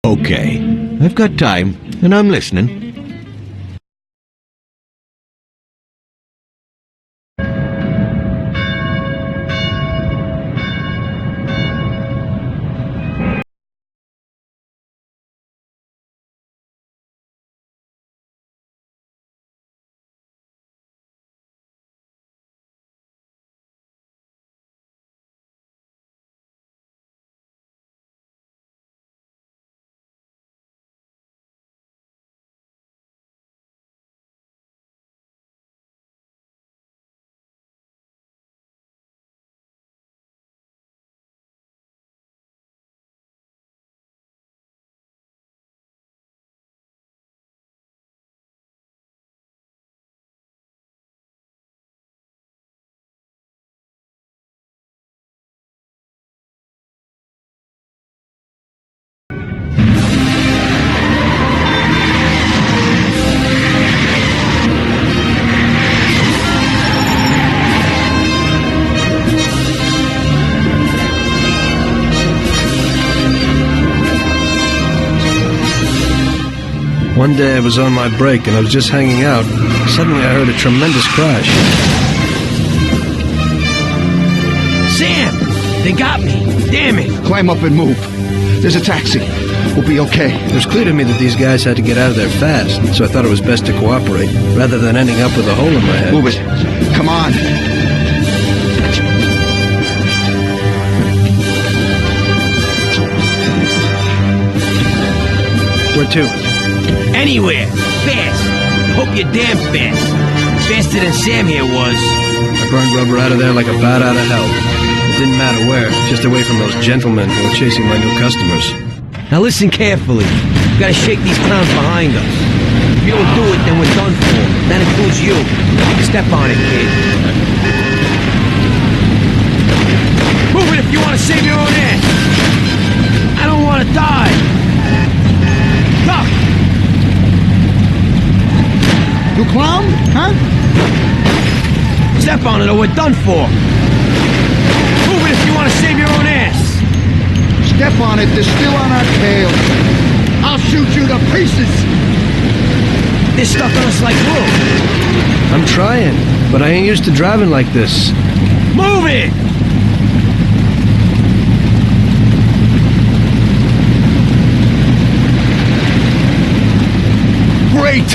Okay, I've got time, and I'm listening. One day I was on my break and I was just hanging out. Suddenly I heard a tremendous crash. Sam! They got me! Damn it! Climb up and move. There's a taxi. We'll be okay. It was clear to me that these guys had to get out of there fast, so I thought it was best to cooperate, rather than ending up with a hole in my head. Move it. Come on. Where to? Anywhere! Fast! Hope you're damn fast! Faster than Sam here was. I burned rubber out of there like a bat out of hell. It didn't matter where, just away from those gentlemen who were chasing my new customers. Now listen carefully. We gotta shake these clowns behind us. If you don't do it, then we're done for. That includes you. Step on it, kid. Move it if you want to save your own ass. I don't want to die. Duck! You clown? Huh? Step on it or we're done for. Move it if you want to save your own ass. Step on it. They're still on our tail. I'll shoot you to pieces. They're stuck on us like glue. I'm trying, but I ain't used to driving like this. Move it! Great!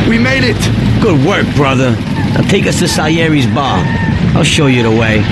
We made it! Good work, brother. Now take us to Salieri's bar. I'll show you the way.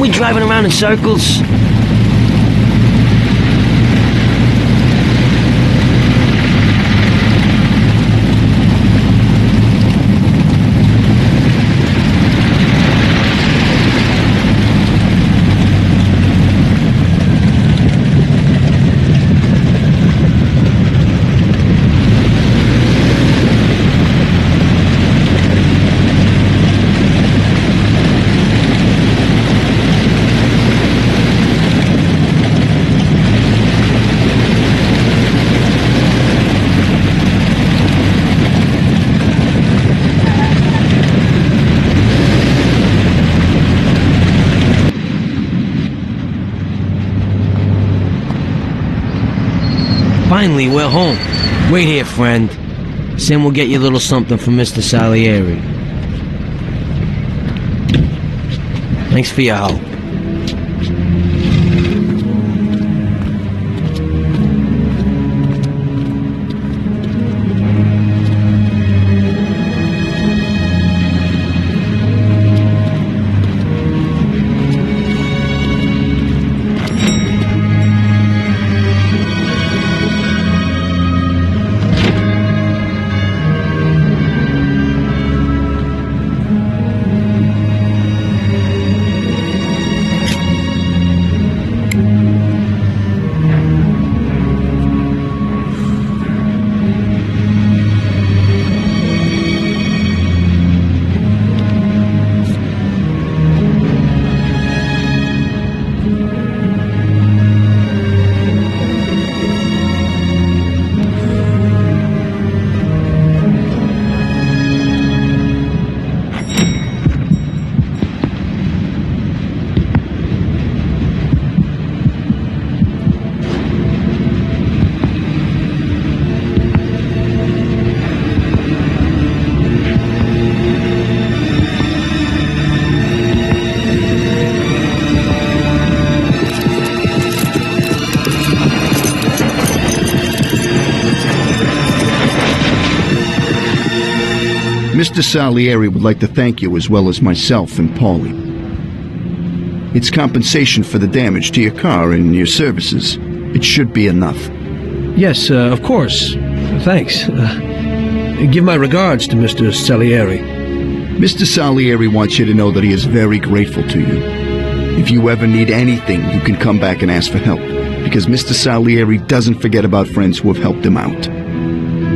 We driving around in circles? Finally, we're home. Wait here, friend. Sam will get you a little something from Mr. Salieri. Thanks for your help. Mr. Salieri would like to thank you as well as myself and Paulie. It's compensation for the damage to your car and your services. It should be enough. Yes, of course. Thanks. Give my regards to Mr. Salieri. Mr. Salieri wants you to know that he is very grateful to you. If you ever need anything, you can come back and ask for help, because Mr. Salieri doesn't forget about friends who have helped him out.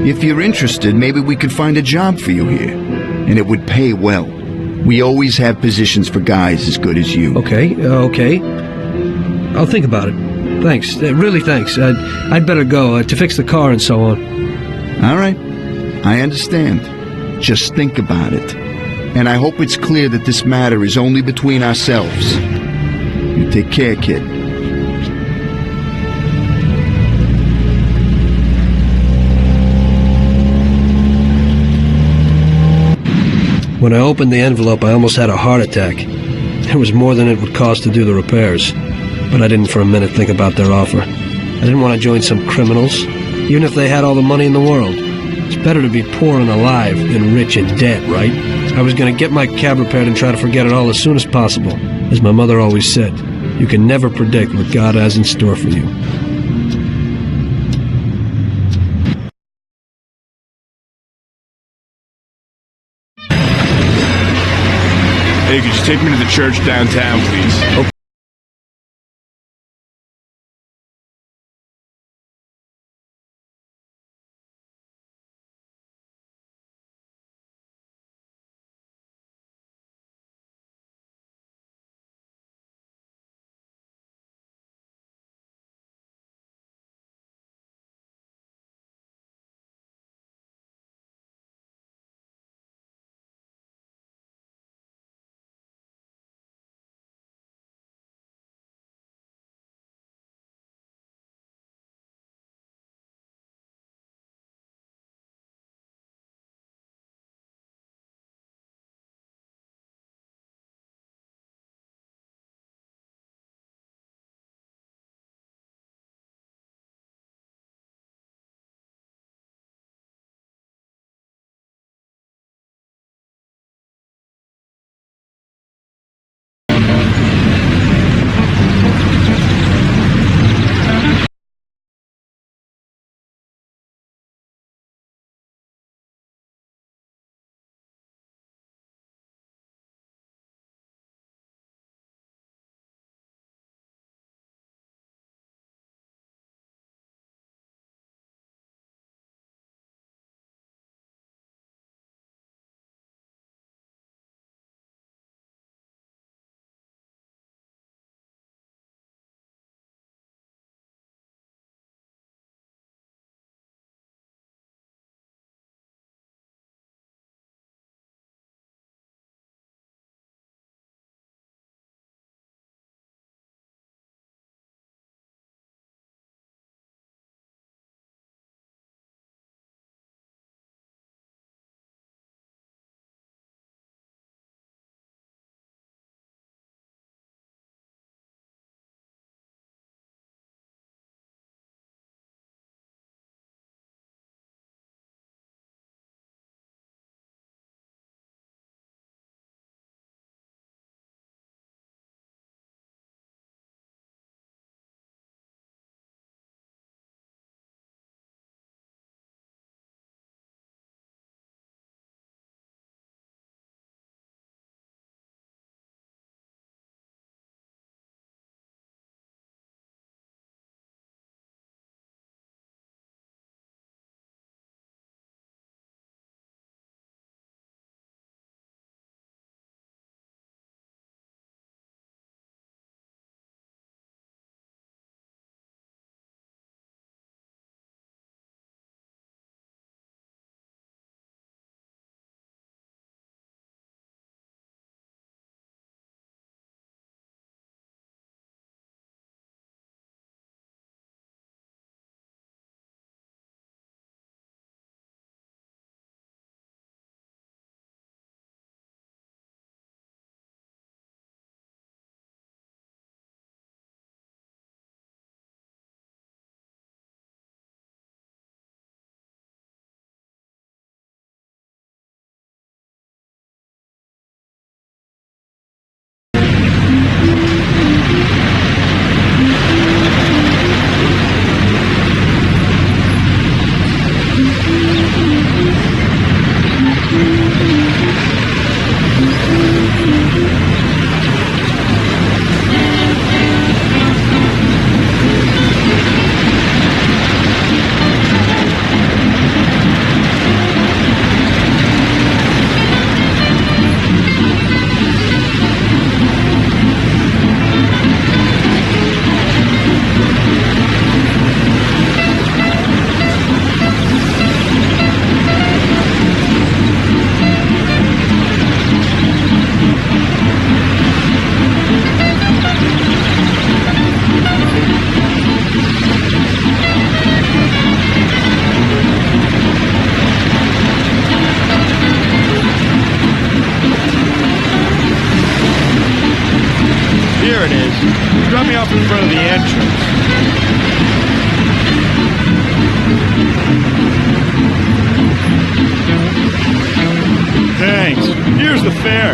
If you're interested, maybe we could find a job for you here, and it would pay well. We always have positions for guys as good as you. Okay. I'll think about it. Thanks. Really thanks. I'd better go to fix the car and so on. All right. I understand. Just think about it. And I hope it's clear that this matter is only between ourselves. You take care, kid. When I opened the envelope, I almost had a heart attack. There was more than it would cost to do the repairs. But I didn't for a minute think about their offer. I didn't want to join some criminals, even if they had all the money in the world. It's better to be poor and alive than rich and dead, right? I was going to get my cab repaired and try to forget it all as soon as possible. As my mother always said, you can never predict what God has in store for you. Hey, could you take me to the church downtown, please? There it is. Drop me off in front of the entrance. Thanks. Here's the fare.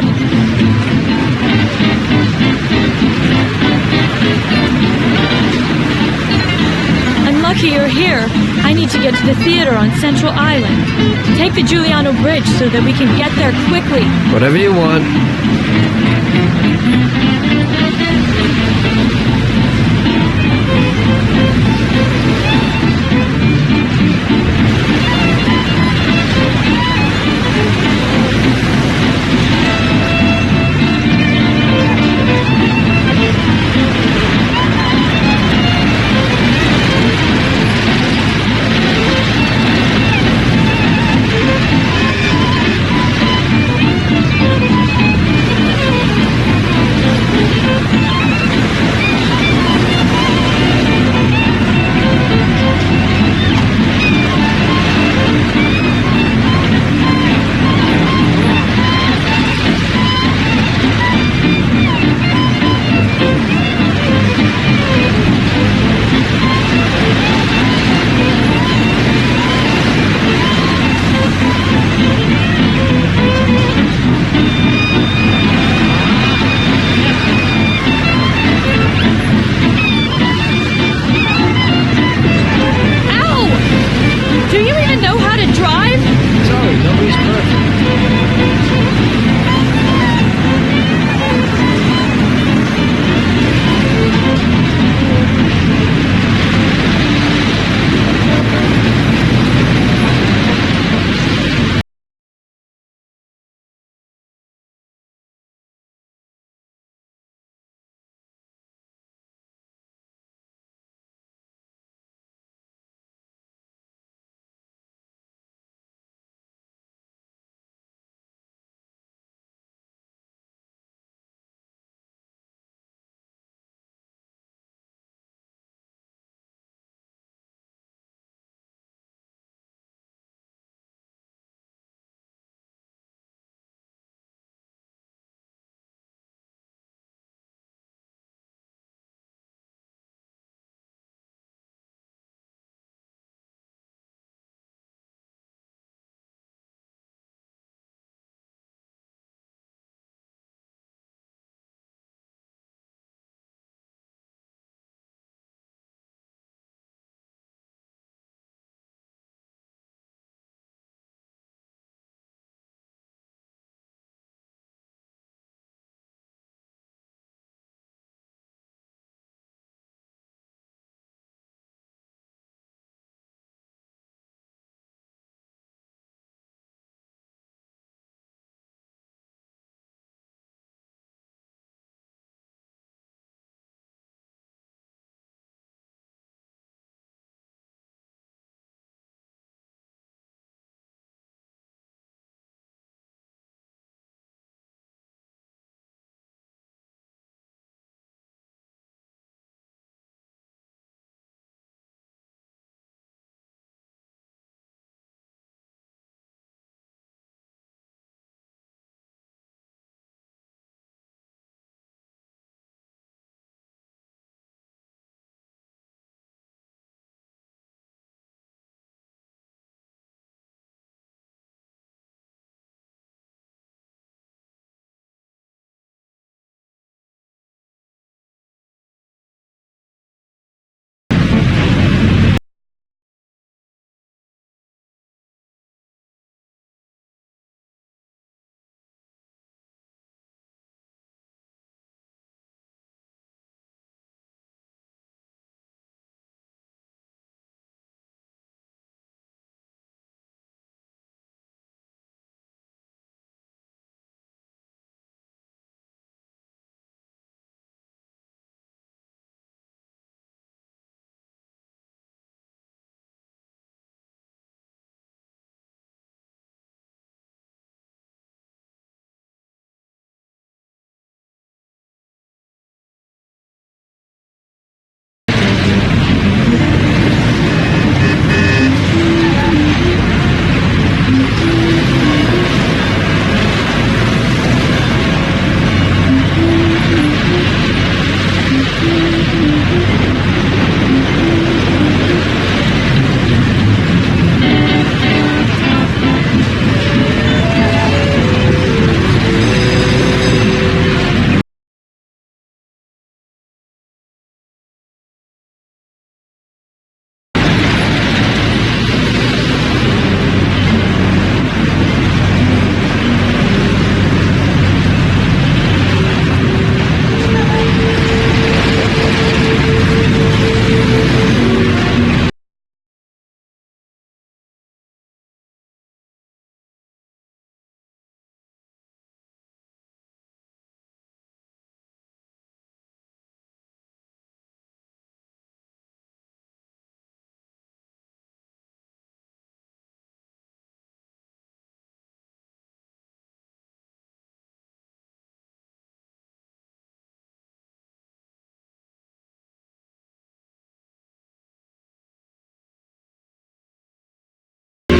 I'm lucky you're here. I need to get to the theater on Central Island. Take the Giuliano Bridge so that we can get there quickly. Whatever you want.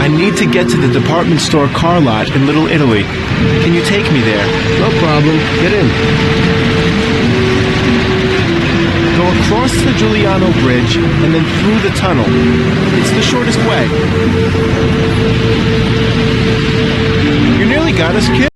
I need to get to the department store car lot in Little Italy. Can you take me there? No problem. Get in. Go across the Giuliano Bridge and then through the tunnel. It's the shortest way. You nearly got us killed.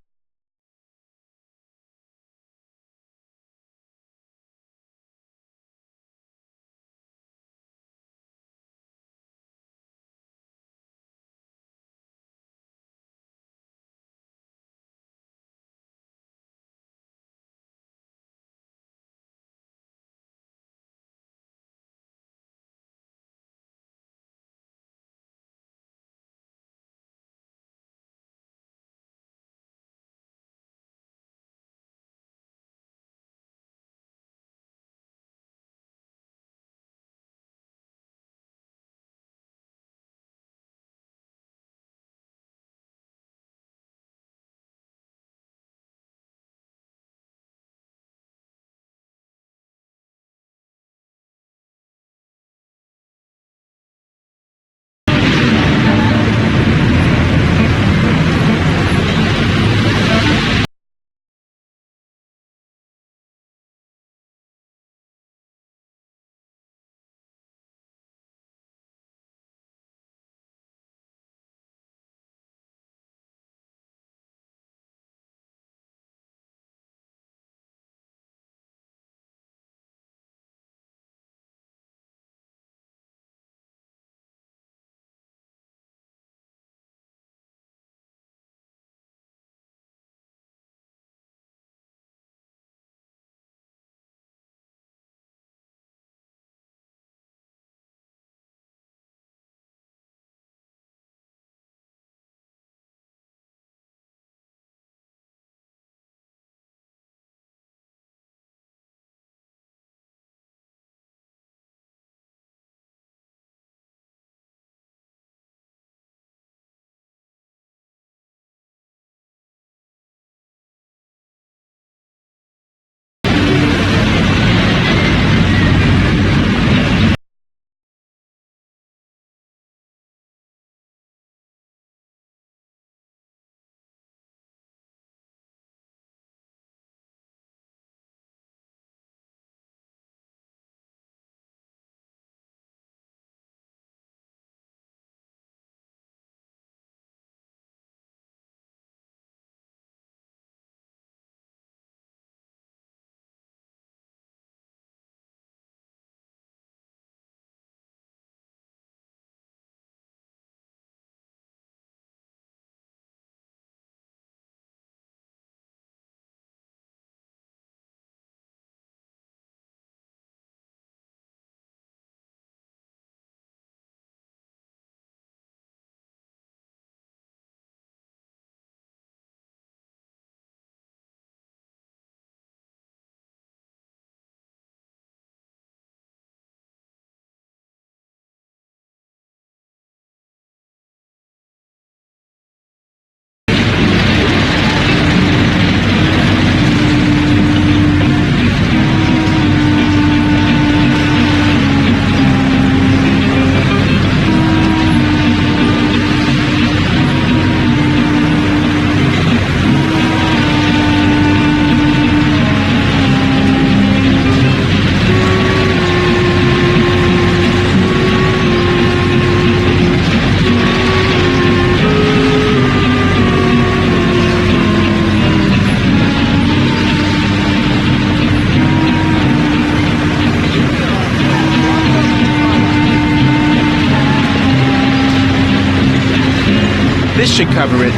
This should cover it.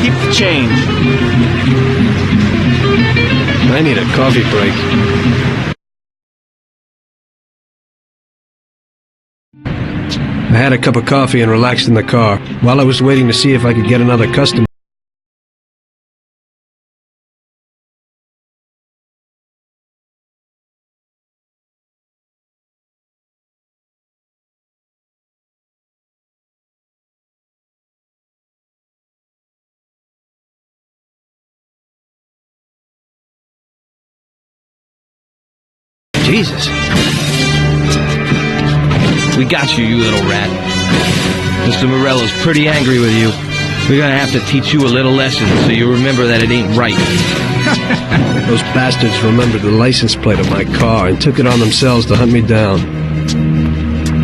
Keep the change. I need a coffee break. I had a cup of coffee and relaxed in the car. While I was waiting to see if I could get another customer, Jesus. We got you, you little rat. Mr. Morello's pretty angry with you. We're gonna have to teach you a little lesson so you remember that it ain't right. Those bastards remembered the license plate of my car and took it on themselves to hunt me down.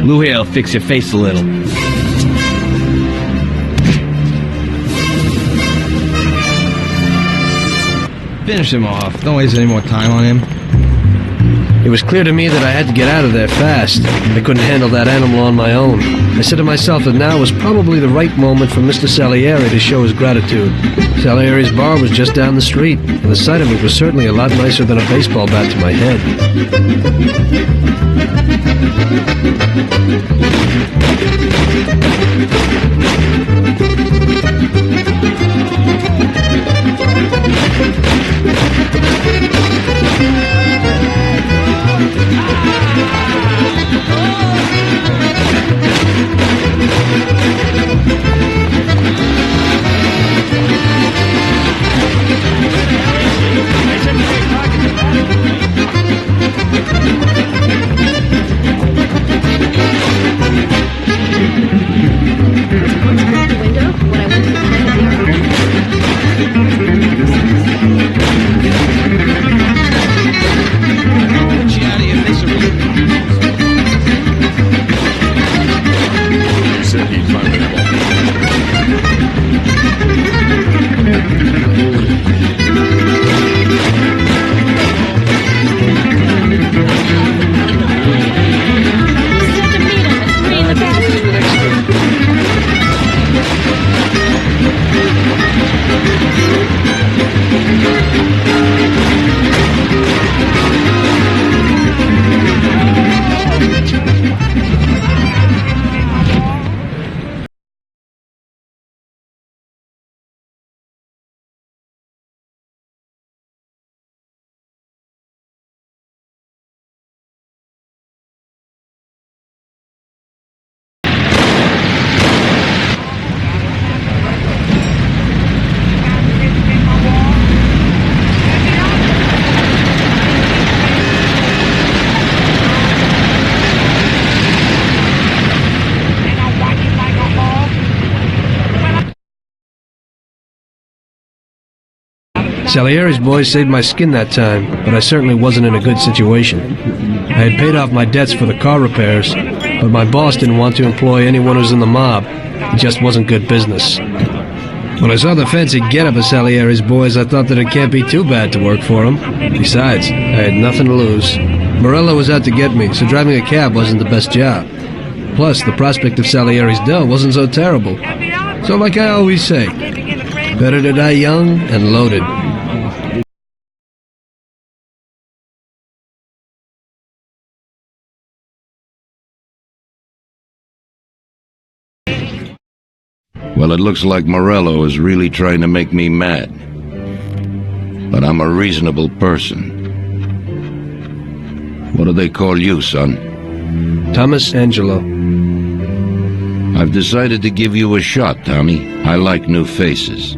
Lou here'll fix your face a little. Finish him off. Don't waste any more time on him. It was clear to me that I had to get out of there fast. I couldn't handle that animal on my own. I said to myself that now was probably the right moment for Mr. Salieri to show his gratitude. Salieri's bar was just down the street, and the sight of it was certainly a lot nicer than a baseball bat to my head. Salieri's boys saved my skin that time, but I certainly wasn't in a good situation. I had paid off my debts for the car repairs, but my boss didn't want to employ anyone who was in the mob. It just wasn't good business. When I saw the fancy get-up of Salieri's boys, I thought that it can't be too bad to work for him. Besides, I had nothing to lose. Morello was out to get me, so driving a cab wasn't the best job. Plus, the prospect of Salieri's dough wasn't so terrible. So like I always say, better to die young and loaded. Well, it looks like Morello is really trying to make me mad. But I'm a reasonable person. What do they call you, son? Thomas Angelo. I've decided to give you a shot, Tommy. I like new faces.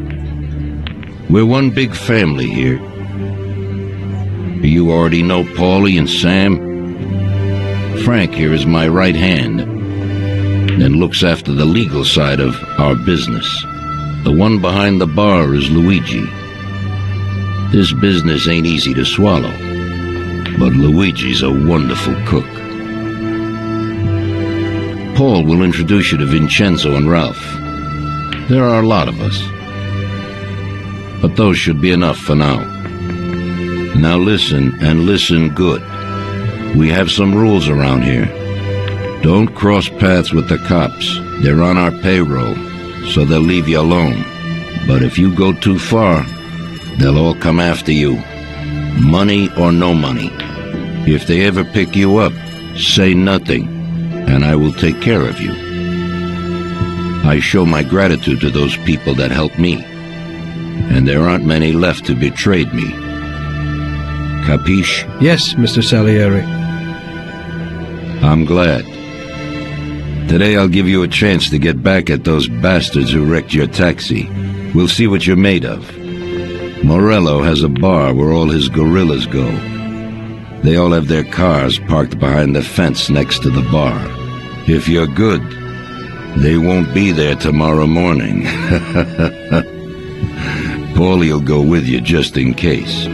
We're one big family here. You already know Paulie and Sam. Frank here is my right hand, and looks after the legal side of our business. The one behind the bar is Luigi. This business ain't easy to swallow, but Luigi's a wonderful cook. Paul will introduce you to Vincenzo and Ralph. There are a lot of us, but those should be enough for now. Now listen, and listen good. We have some rules around here. Don't cross paths with the cops. They're on our payroll, so they'll leave you alone. But if you go too far, they'll all come after you. Money or no money. If they ever pick you up, say nothing, and I will take care of you. I show my gratitude to those people that helped me, and there aren't many left who betrayed me. Capiche? Yes, Mr. Salieri. I'm glad. Today I'll give you a chance to get back at those bastards who wrecked your taxi. We'll see what you're made of. Morello has a bar where all his gorillas go. They all have their cars parked behind the fence next to the bar. If you're good, They won't be there tomorrow morning. Paulie'll go with you just in case.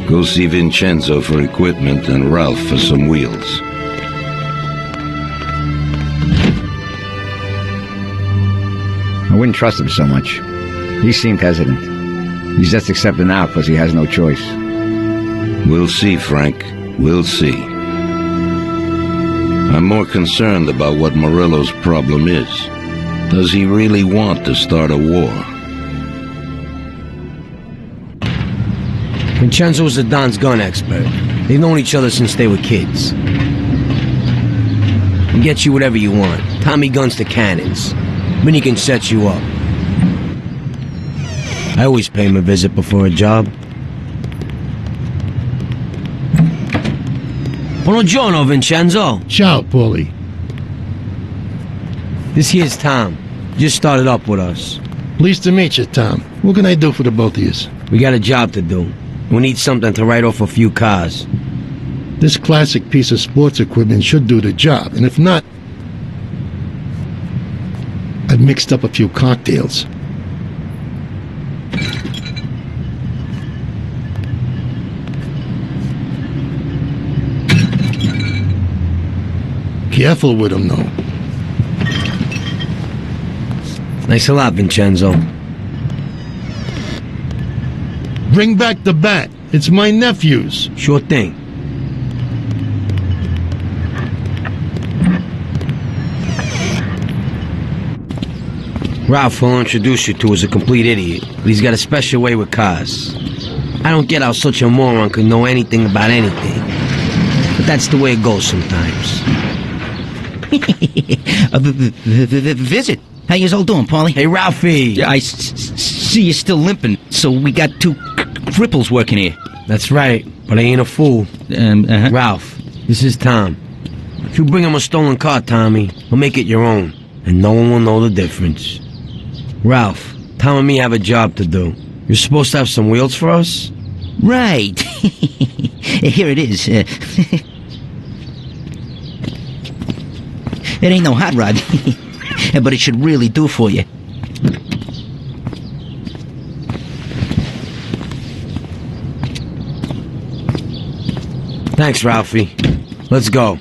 Go see Vincenzo for equipment and Ralph for some wheels. I wouldn't trust him so much. He seemed hesitant. He's just accepting now because he has no choice. We'll see, Frank. We'll see. I'm more concerned about what Morello's problem is. Does he really want to start a war? Vincenzo's the Don's gun expert. They've known each other since they were kids. He'll get you whatever you want. Tommy guns to cannons. Then he can set you up. I always pay him a visit before a job. Buongiorno, Vincenzo. Ciao, Paulie. This here's Tom. Just started up with us. Pleased to meet you, Tom. What can I do for the both of you? We got a job to do. We need something to write off a few cars. This classic piece of sports equipment should do the job, and if not, I've mixed up a few cocktails. Careful with them, though. Thanks a lot, Vincenzo. Bring back the bat. It's my nephew's. Sure thing. Ralph will introduce you to is a complete idiot, but he's got a special way with cars. I don't get how such a moron could know anything about anything. But that's the way it goes sometimes. Visit. How you all doing, Paulie? Hey, Ralphie! I see you're still limping, so we got two cripples working here. That's right, but I ain't a fool. Ralph, this is Tom. If you bring him a stolen car, Tommy, he'll make it your own, and no one will know the difference. Ralph, Tom and me have a job to do. You're supposed to have some wheels for us? Right. Here it is. It ain't no hot rod, but it should really do for you. Thanks, Ralphie. Let's go.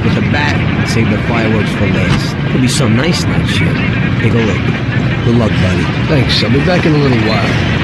with the bat, save the fireworks for last. It'll be so nice next year. Take a look. Good luck, buddy. Thanks. I'll be back in a little while.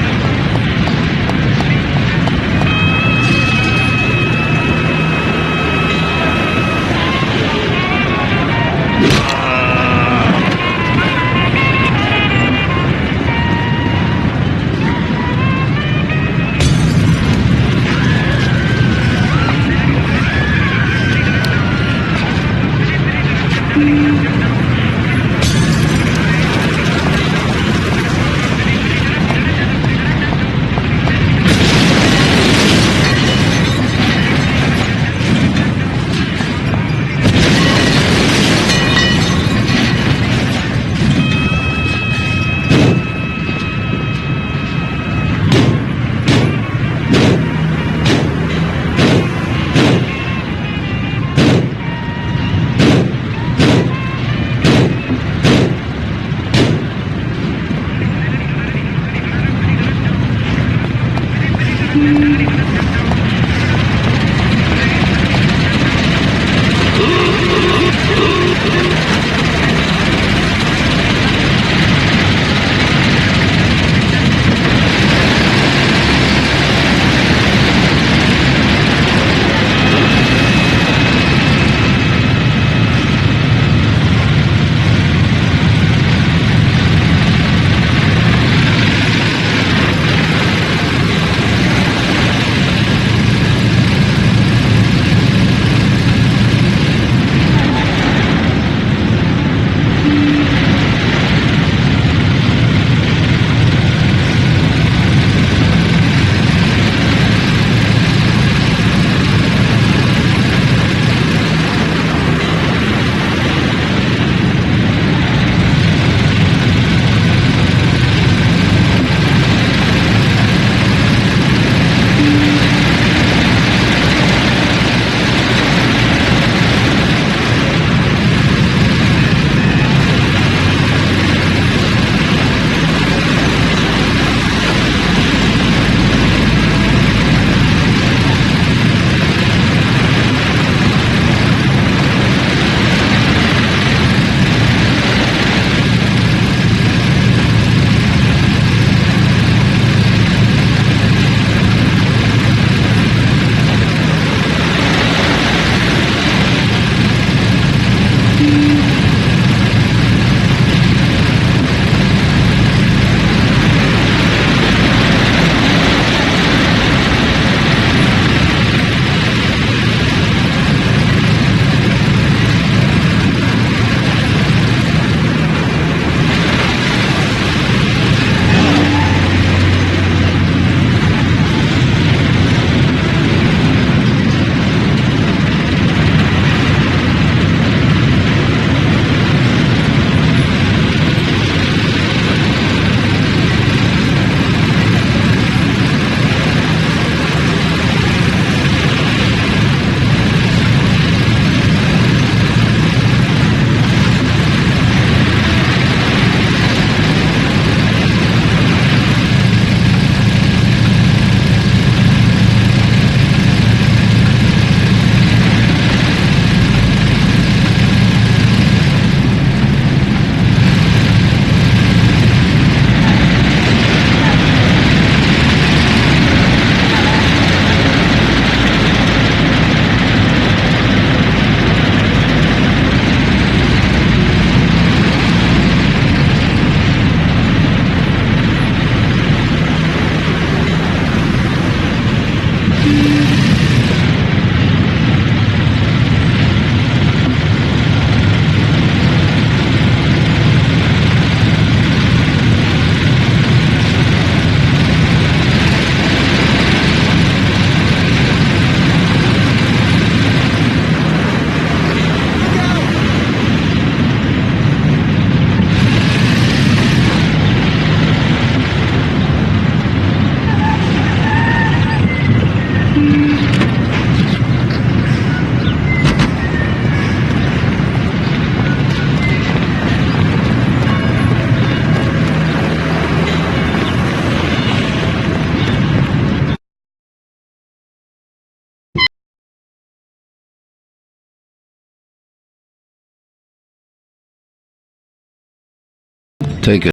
Take it.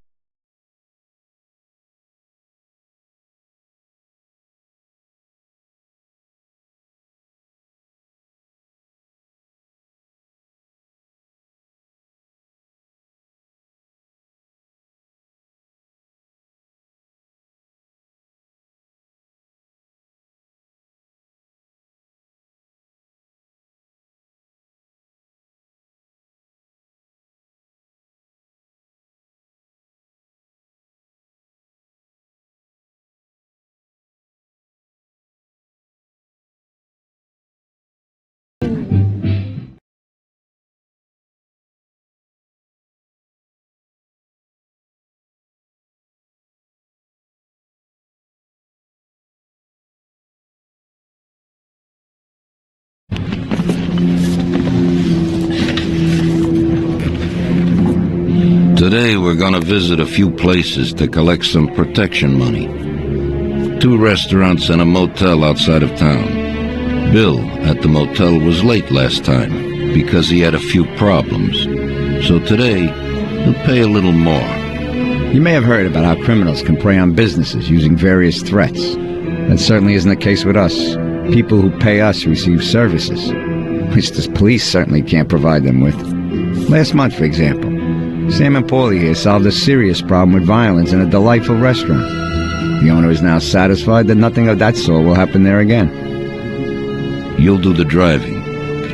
Today we're gonna visit a few places to collect some protection money. 2 restaurants and a motel outside of town. Bill at the motel was late last time because he had a few problems. So today, he'll pay a little more. You may have heard about how criminals can prey on businesses using various threats. That certainly isn't the case with us. People who pay us receive services, which the police certainly can't provide them with. Last month, for example, Sam and Paulie here solved a serious problem with violence in a delightful restaurant. The owner is now satisfied that nothing of that sort will happen there again. You'll do the driving.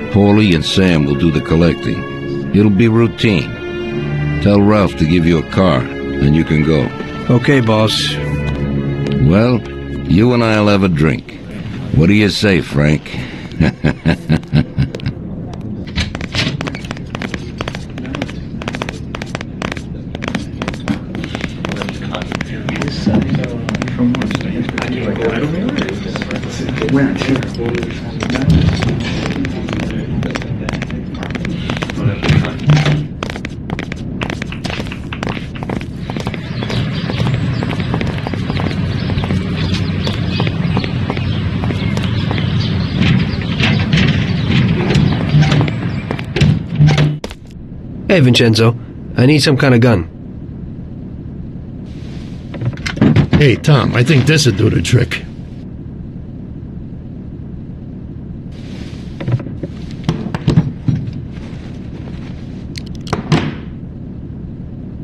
Paulie and Sam will do the collecting. It'll be routine. Tell Ralph to give you a car, and you can go. Okay, boss. Well, you and I'll have a drink. What do you say, Frank? Hey, Vincenzo. I need some kind of gun. Hey, Tom, I think this'd do the trick.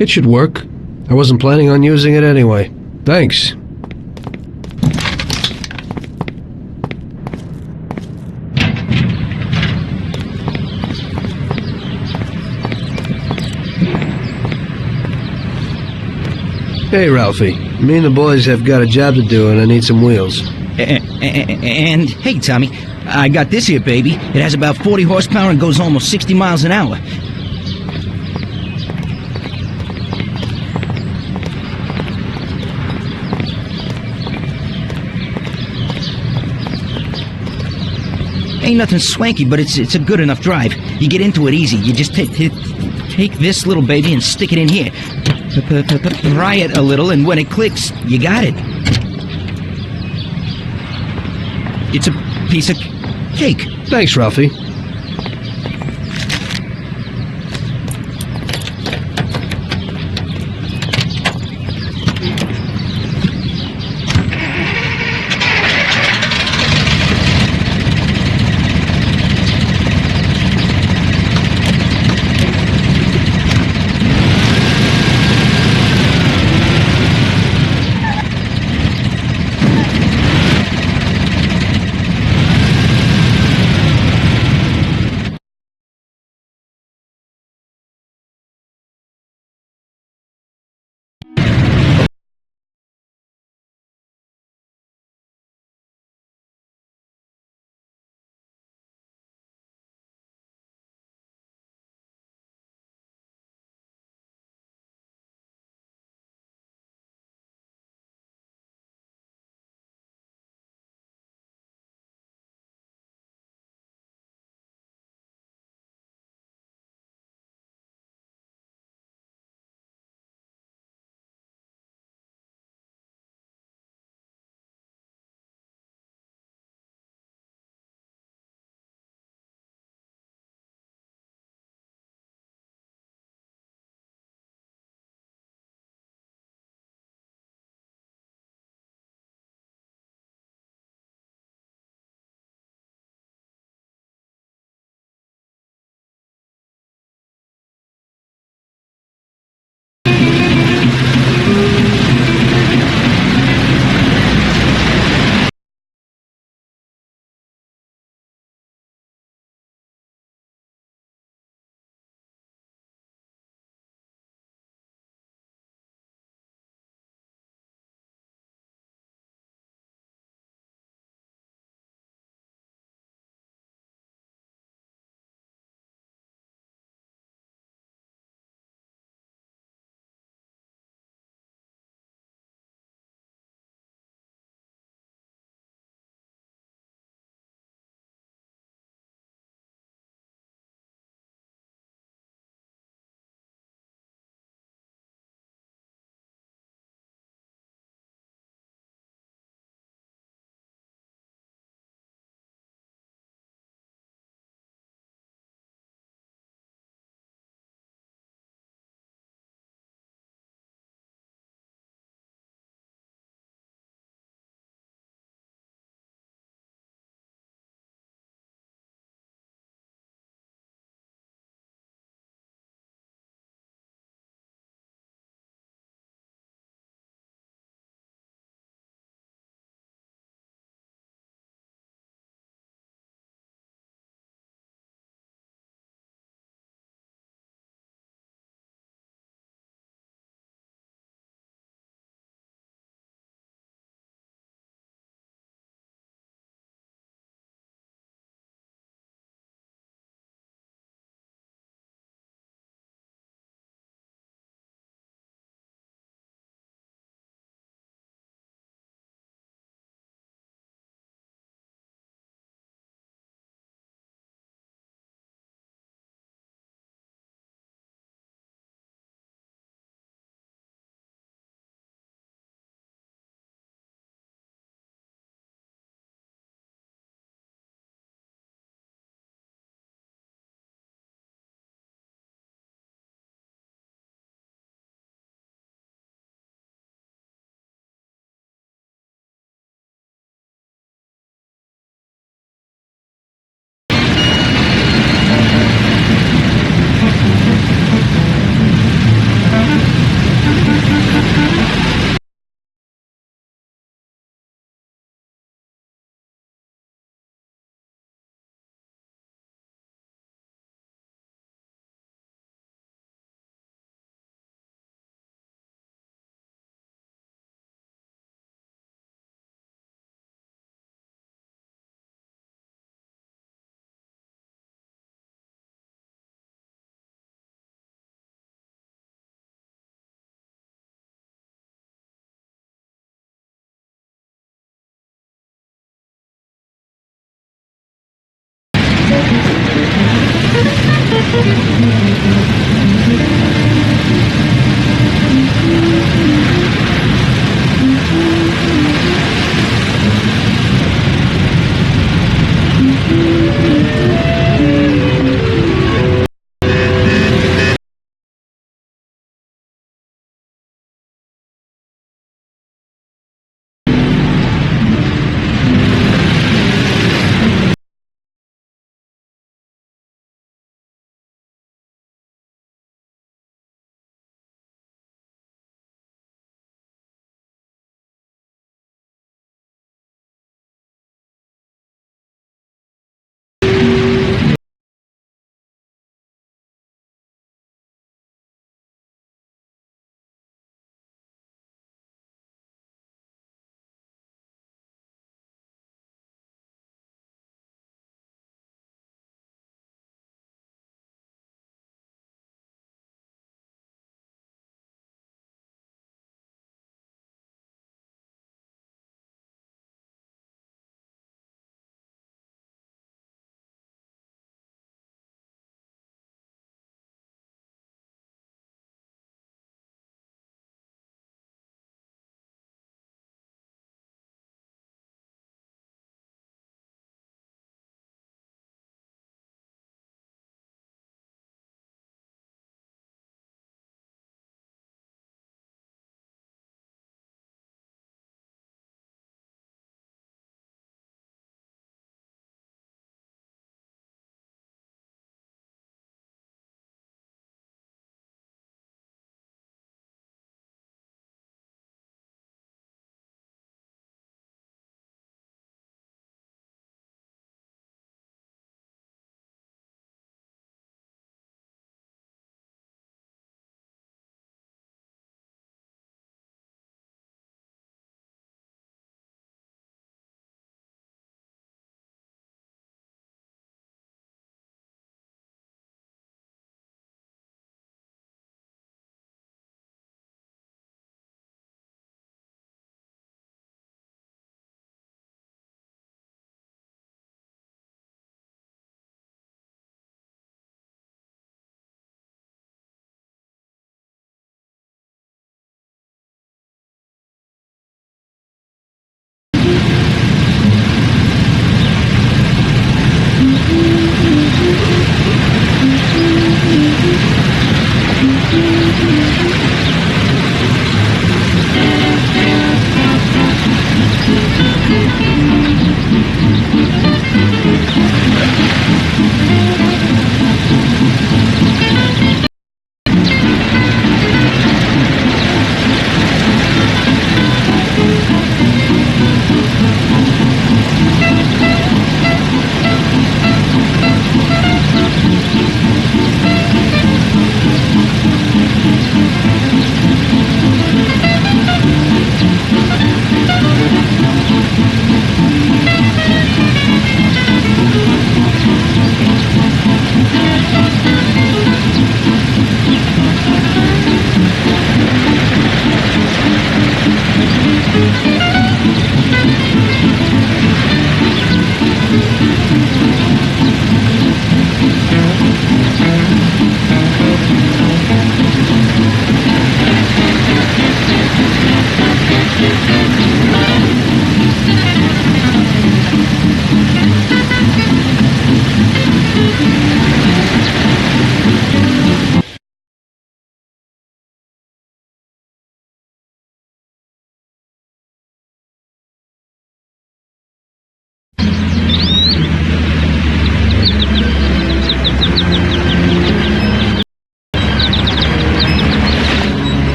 It should work. I wasn't planning on using it anyway. Thanks. Hey, Ralphie. Me and the boys have got a job to do, and I need some wheels. And, hey, Tommy, I got this here, baby. It has about 40 horsepower and goes almost 60 miles an hour. Ain't nothing swanky, but it's a good enough drive. You get into it easy. You just take this little baby and stick it in here. Pry it a little, and when it clicks, you got it. It's a piece of cake. Thanks, Ralphie.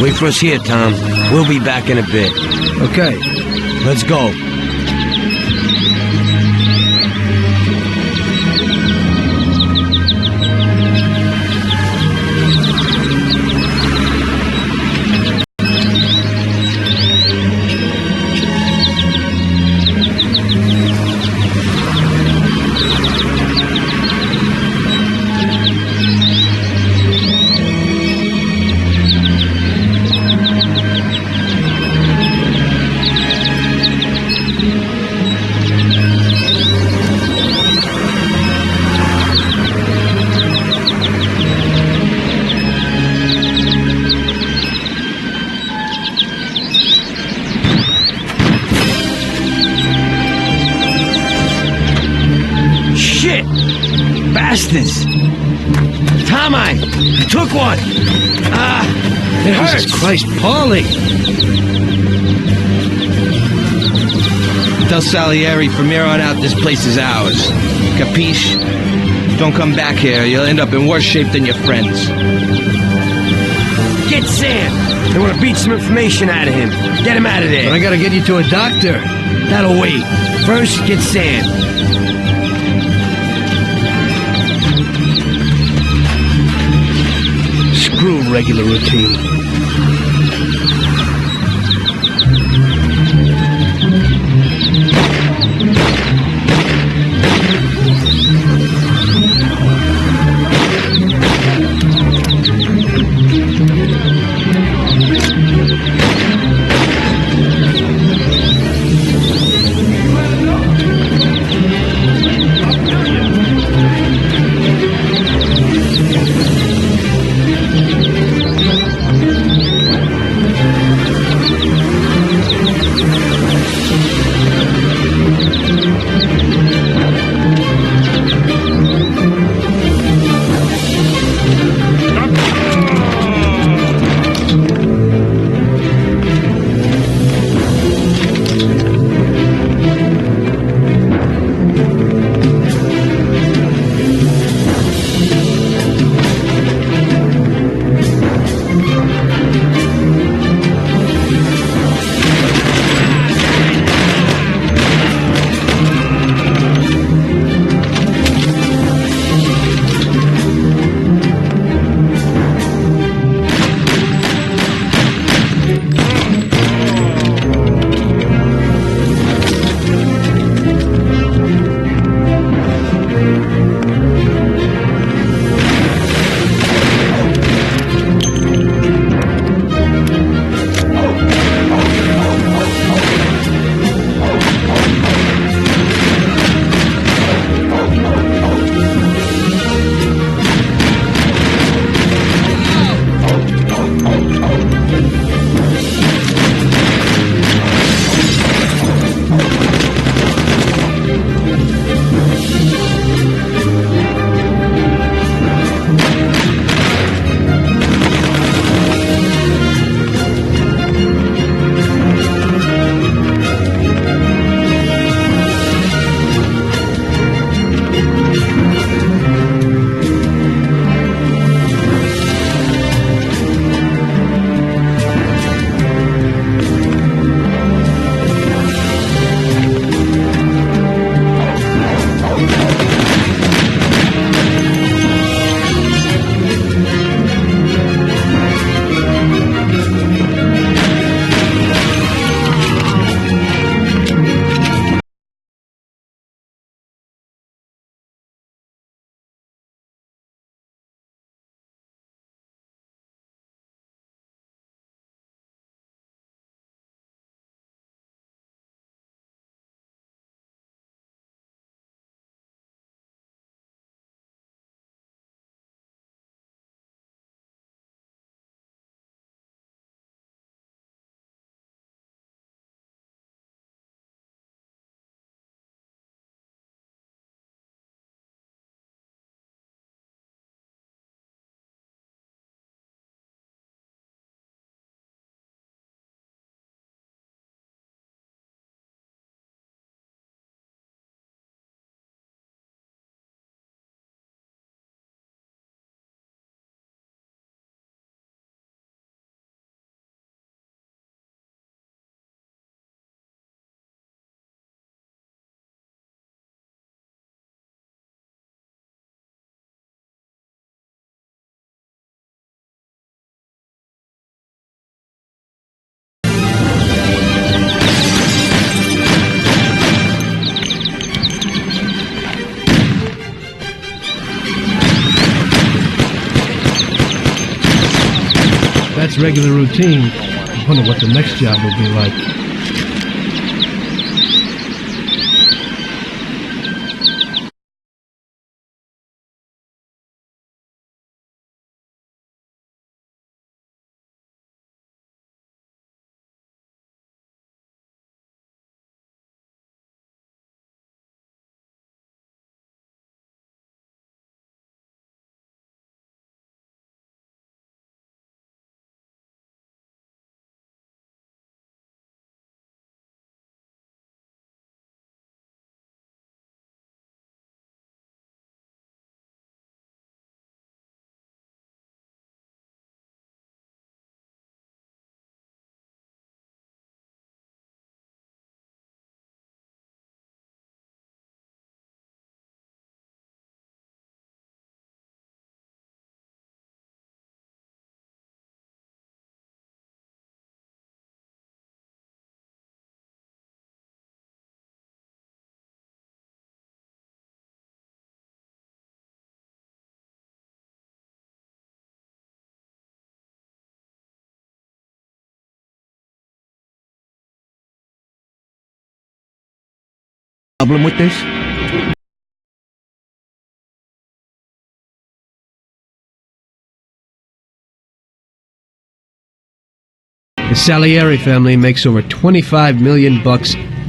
Wait for us here, Tom. We'll be back in a bit. Okay. Let's go. bastards! Tommy! I took one! It hurts! Jesus Christ, Paulie! Tell Salieri from here on out this place is ours. Capiche? Don't come back here. You'll end up in worse shape than your friends. Get Sam! They want to beat some information out of him. Get him out of there. But I gotta get you to a doctor. That'll wait. First, get Sam. Screw regular routine. That's regular routine. I wonder what the next job will be like. problem with this? The Salieri family makes over $25 million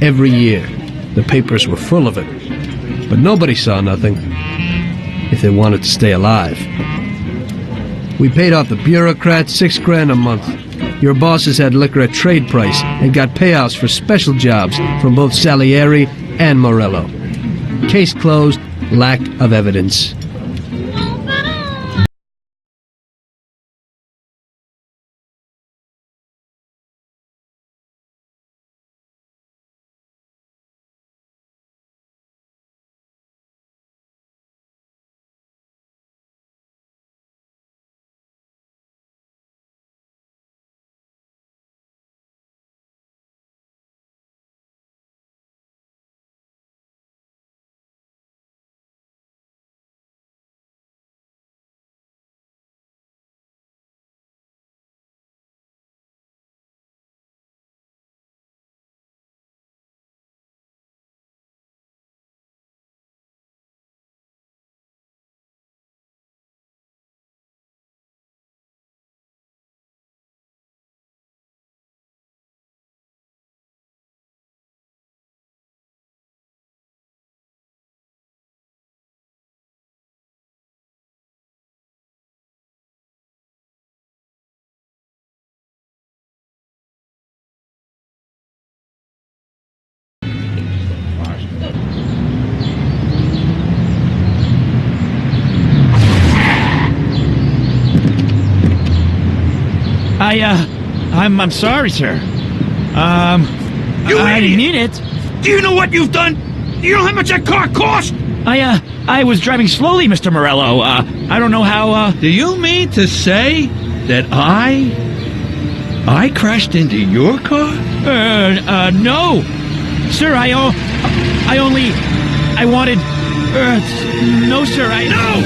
every year. The papers were full of it. But nobody saw nothing if they wanted to stay alive. We paid off the bureaucrats $6,000 a month. Your bosses had liquor at trade price and got payouts for special jobs from both Salieri and Morello. Case closed, lack of evidence. I'm sorry, sir. I didn't mean it. Do you know what you've done? Do you know how much that car cost? I was driving slowly, Mr. Morello. I don't know how, Do you mean to say that I crashed into your car? no. Sir, I wanted, no, sir, No!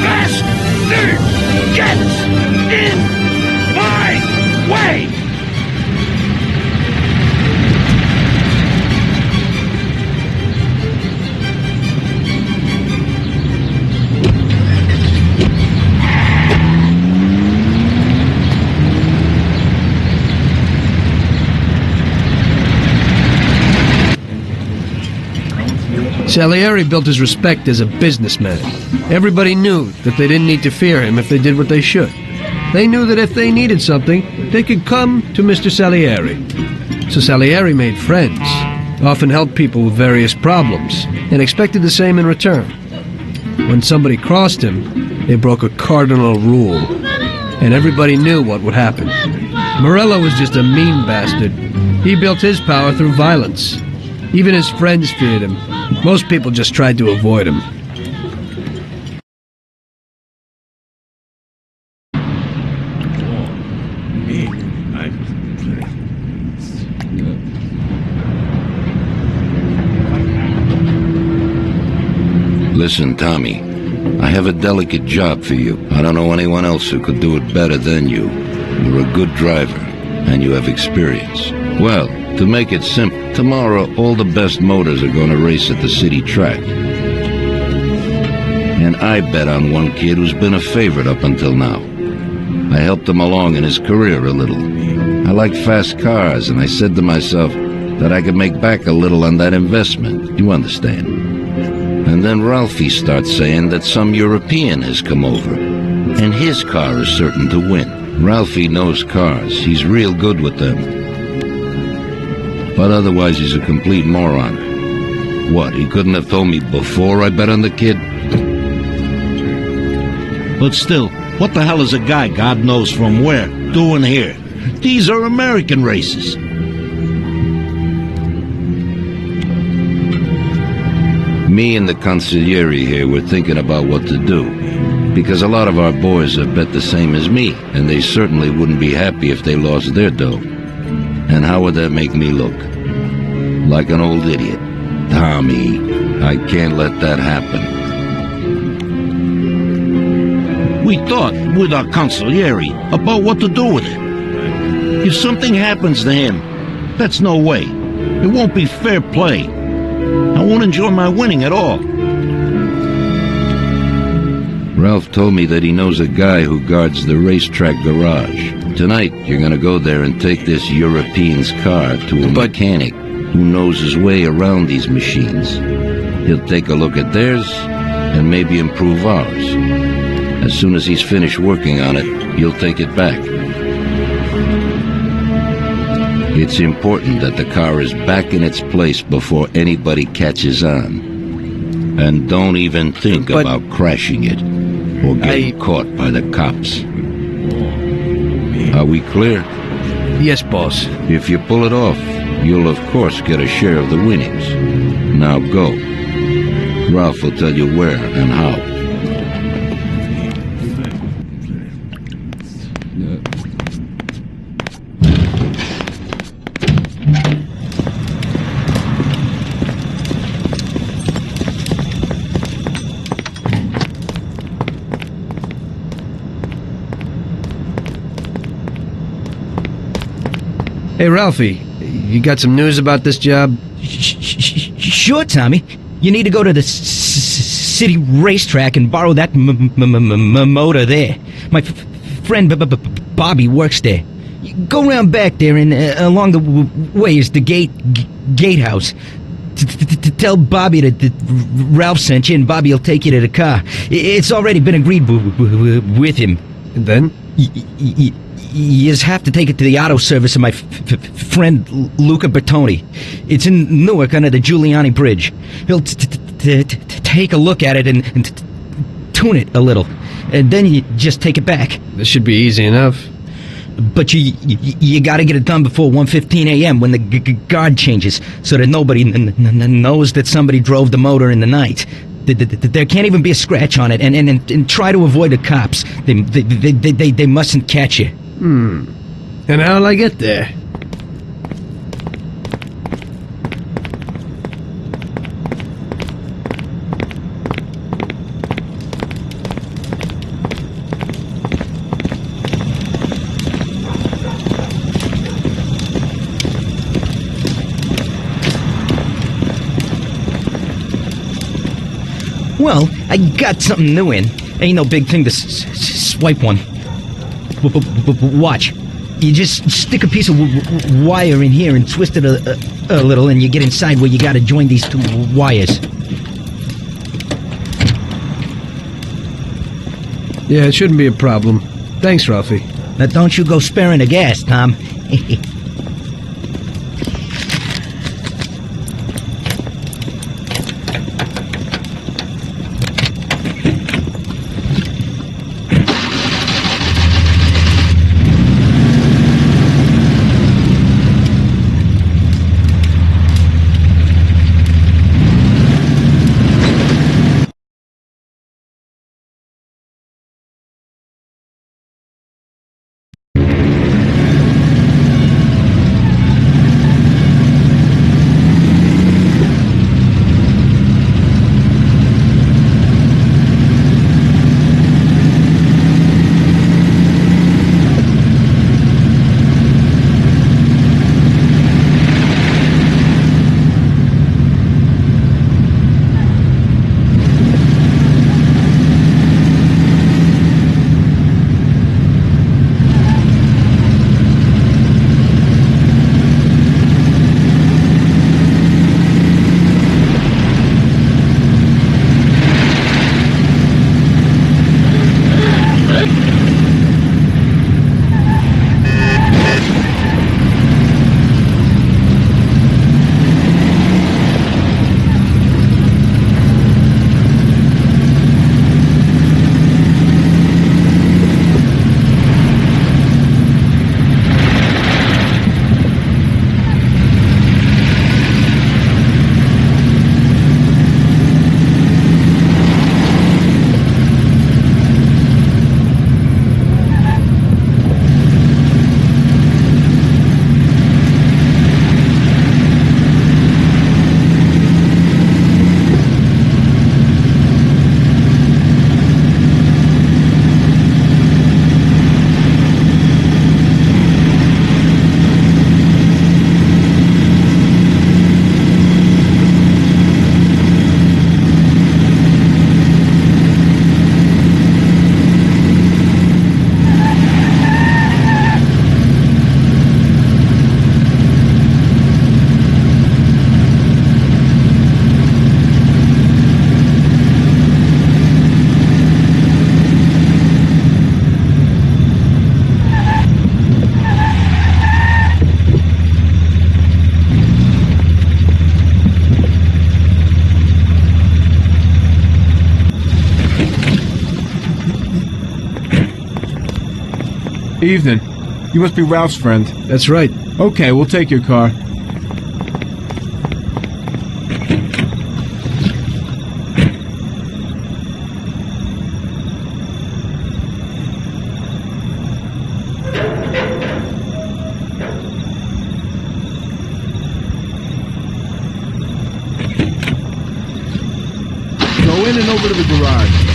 Faster! Get in my way! Salieri built his respect as a businessman. Everybody knew that they didn't need to fear him if they did what they should. They knew that if they needed something, they could come to Mr. Salieri. So Salieri made friends, often helped people with various problems, and expected the same in return. When somebody crossed him, they broke a cardinal rule, and everybody knew what would happen. Morello was just a mean bastard. He built his power through violence. Even his friends feared him. Most people just tried to avoid him. Listen, Tommy, I have a delicate job for you. I don't know anyone else who could do it better than you. You're a good driver, and you have experience. Well, to make it simple, tomorrow all the best motors are going to race at the city track. And I bet on one kid who's been a favorite up until now. I helped him along in his career a little. I like fast cars, and I said to myself that I could make back a little on that investment. You understand? And then Ralphie starts saying that some European has come over, and his car is certain to win. Ralphie knows cars. He's real good with them. But otherwise he's a complete moron. What, he couldn't have told me before I bet on the kid? But still, what the hell is a guy, God knows from where, doing here? These are American races. Me and the consigliere here were thinking about what to do, because a lot of our boys have bet the same as me, and they certainly wouldn't be happy if they lost their dough. And how would that make me look? Like an old idiot. Tommy, I can't let that happen. We thought, with our consigliere, about what to do with it. If something happens to him, that's no way. It won't be fair play. I won't enjoy my winning at all. Ralph told me that he knows a guy who guards the racetrack garage. Tonight, you're gonna go there and take this European's car to a mechanic who knows his way around these machines. He'll take a look at theirs and maybe improve ours. As soon as he's finished working on it, you'll take it back. It's important that the car is back in its place before anybody catches on. And don't even think about crashing it or getting caught by the cops. Are we clear? Yes, boss. If you pull it off, you'll of course get a share of the winnings. Now go. Ralph will tell you where and how. Hey, Ralphie, you got some news about this job? Sure, Tommy. You need to go to the city racetrack and borrow that motor there. My friend Bobby works there. You go round back there, and along the way is the gatehouse. Tell Bobby that Ralph sent you, and Bobby will take you to the car. It's already been agreed with him. And then? You just have to take it to the auto service of my friend Luca Bertoni. It's in Newark under the Giuliani Bridge. He'll take a look at it and tune it a little. And then you just take it back. This should be easy enough. But you gotta get it done before 1:15 a.m. when the guard changes, so that nobody knows that somebody drove the motor in the night. There can't even be a scratch on it, and try to avoid the cops. They mustn't catch you. And how'll I get there? Well, I got something new in. Ain't no big thing to swipe one. Watch. You just stick a piece of wire in here and twist it a little, and you get inside where you gotta join these two wires. Yeah, it shouldn't be a problem. Thanks, Ralphie. Now don't you go sparing the gas, Tom. Evening. You must be Ralph's friend. That's right. Okay, we'll take your car. Go in and over to the garage.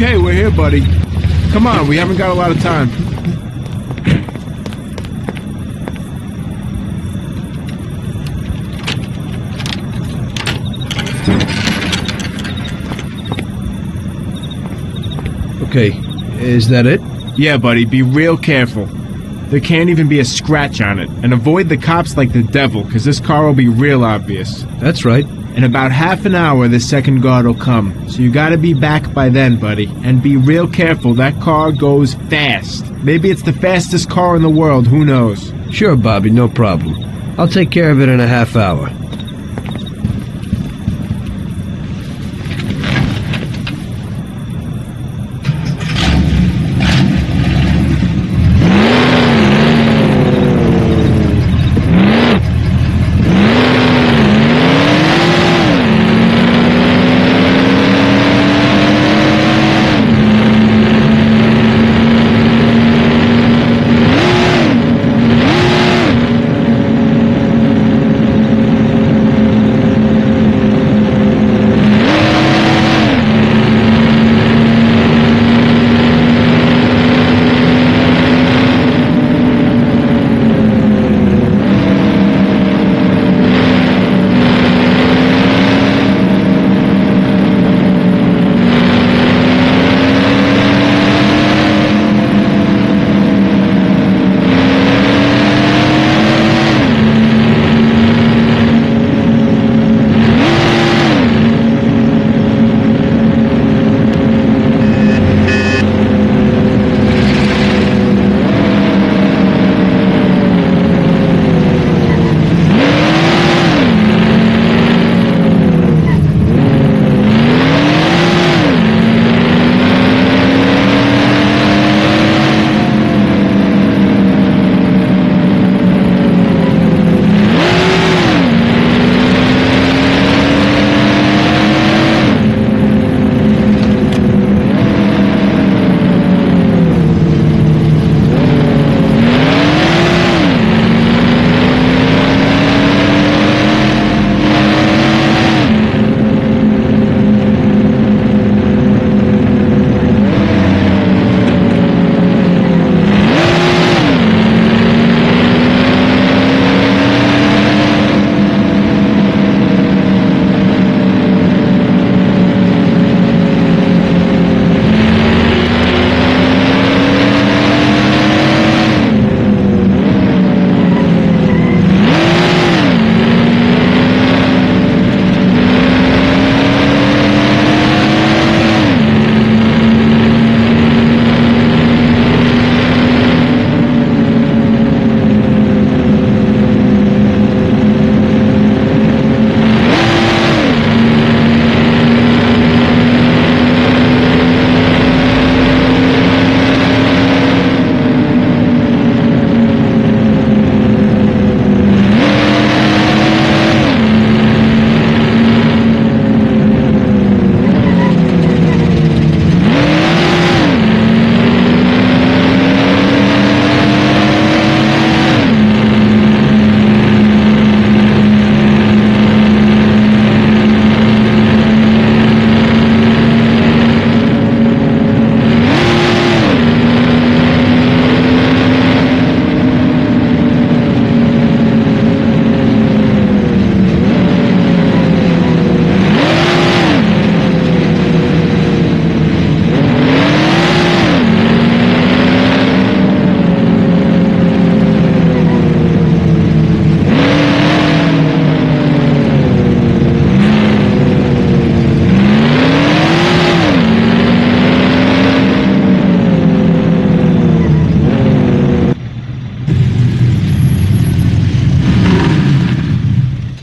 Okay, we're here, buddy. Come on, we haven't got a lot of time. Okay, is that it? Yeah, buddy, be real careful. There can't even be a scratch on it. And avoid the cops like the devil, because this car will be real obvious. That's right. In about half an hour, the second guard will come. So you gotta be back by then, buddy. And be real careful, that car goes fast. Maybe it's the fastest car in the world, who knows? Sure, Bobby, no problem. I'll take care of it in a half hour.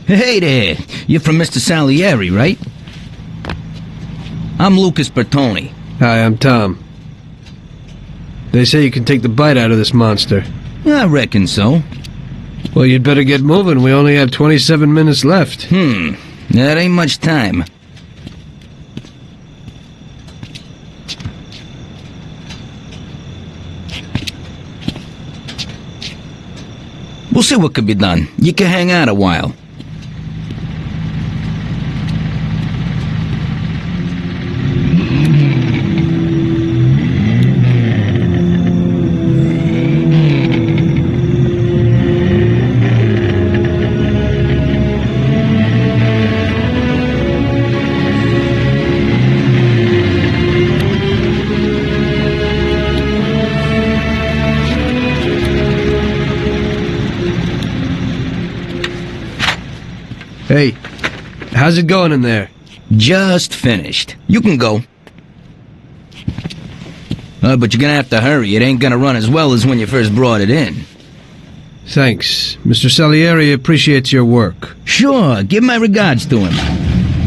Hey there. You're from Mr. Salieri, right? I'm Lucas Bertoni. Hi, I'm Tom. They say you can take the bite out of this monster. I reckon so. Well, you'd better get moving. We only have 27 minutes left. That ain't much time. We'll see what could be done. You can hang out a while. Hey, how's it going in there? Just finished. You can go. But you're gonna have to hurry. It ain't gonna run as well as when you first brought it in. Thanks. Mr. Salieri appreciates your work. Sure, give my regards to him.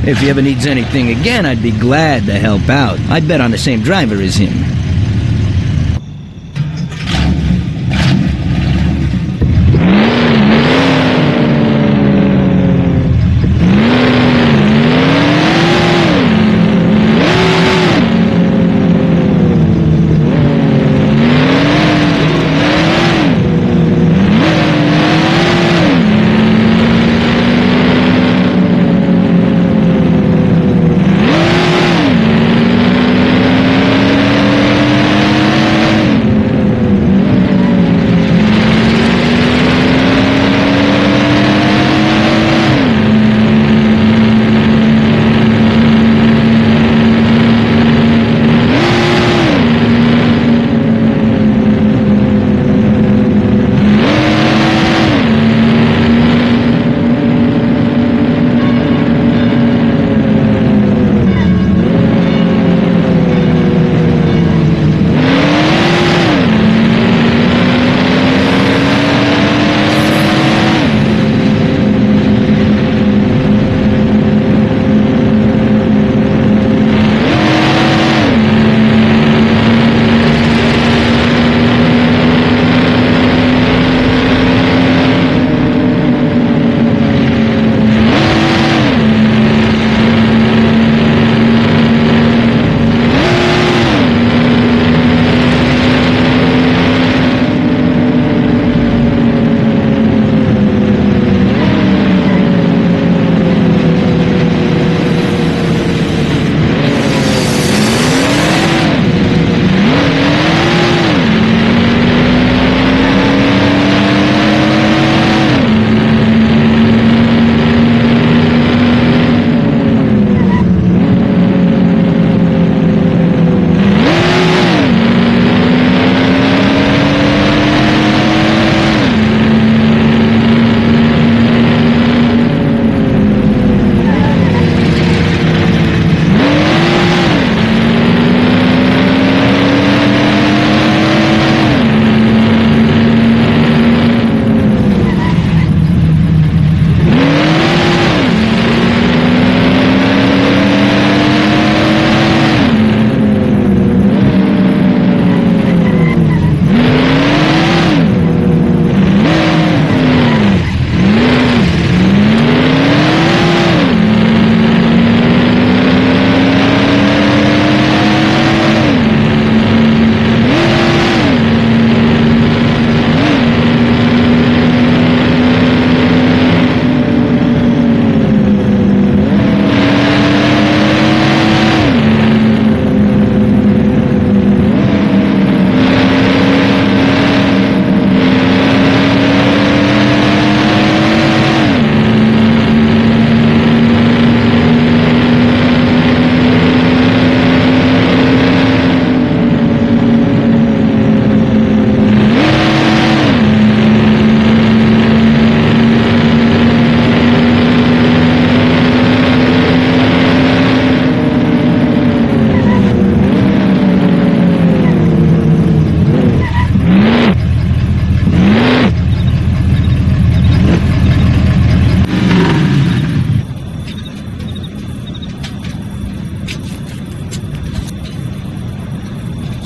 If he ever needs anything again, I'd be glad to help out. I bet on the same driver as him.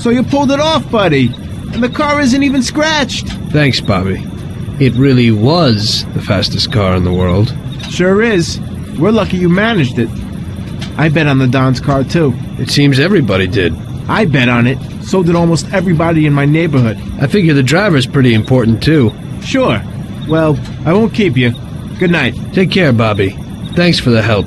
So you pulled it off, buddy. And the car isn't even scratched. Thanks, Bobby. It really was the fastest car in the world. Sure is. We're lucky you managed it. I bet on the Don's car, too. It seems everybody did. I bet on it. So did almost everybody in my neighborhood. I figure the driver's pretty important, too. Sure. Well, I won't keep you. Good night. Take care, Bobby. Thanks for the help.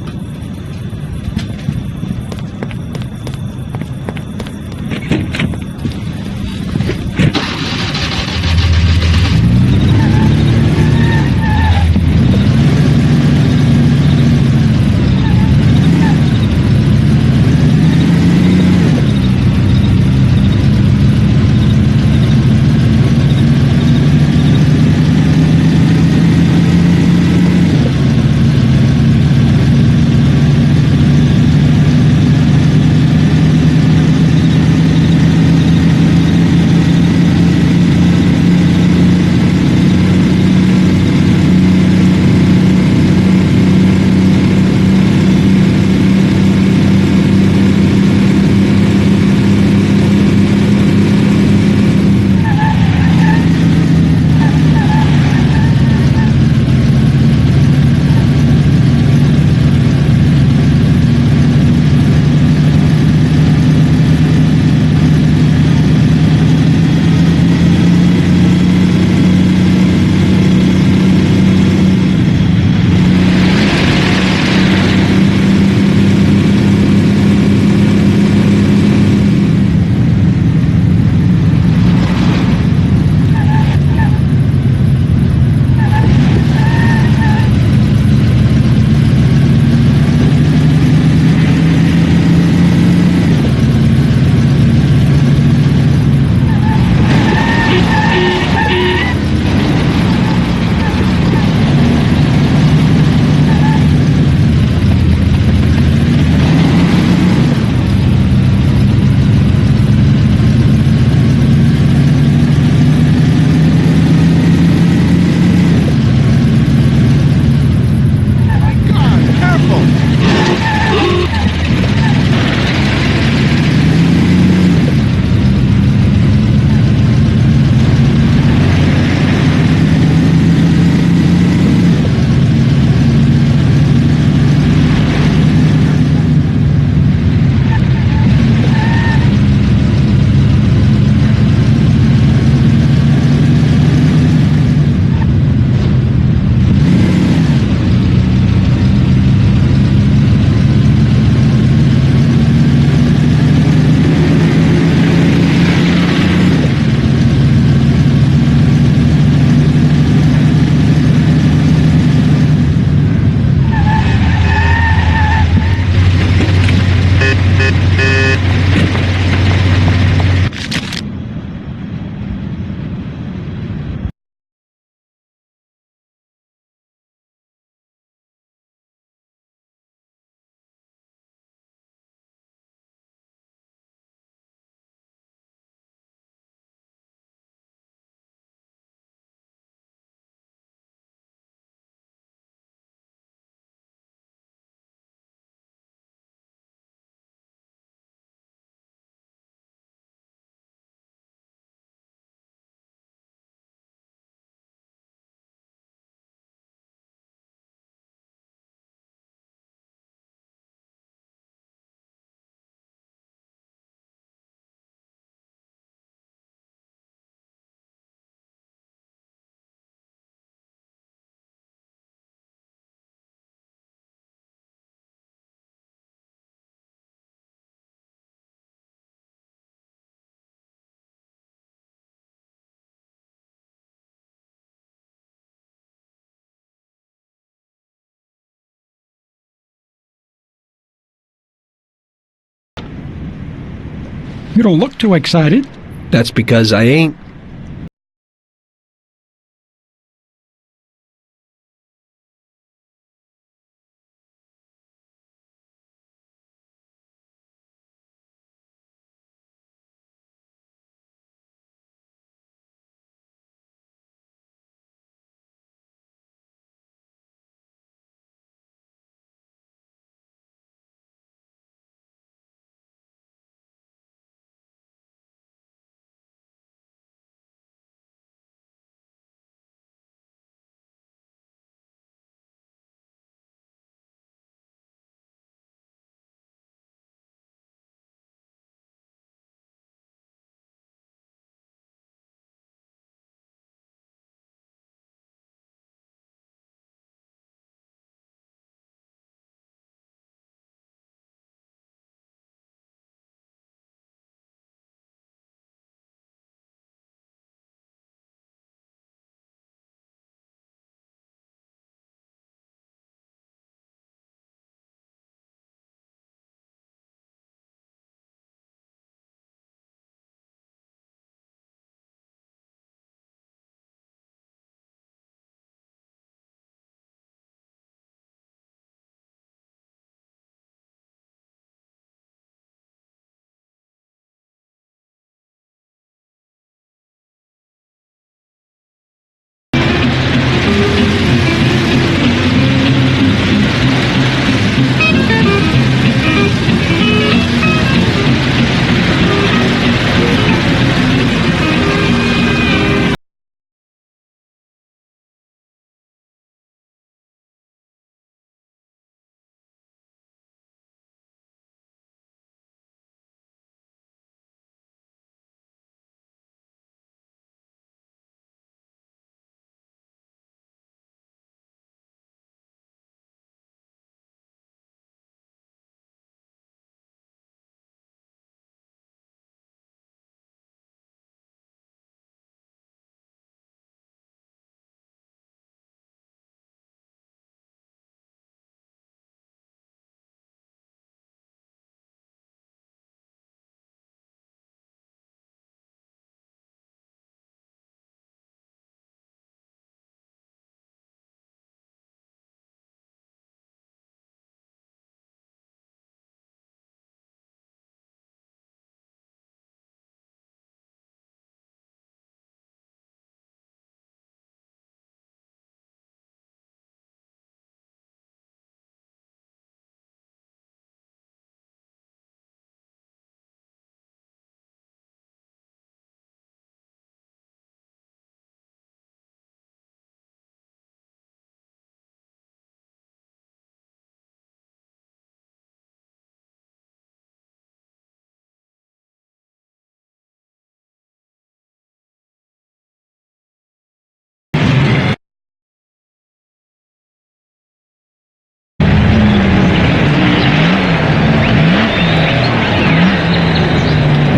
You don't look too excited. That's because I ain't.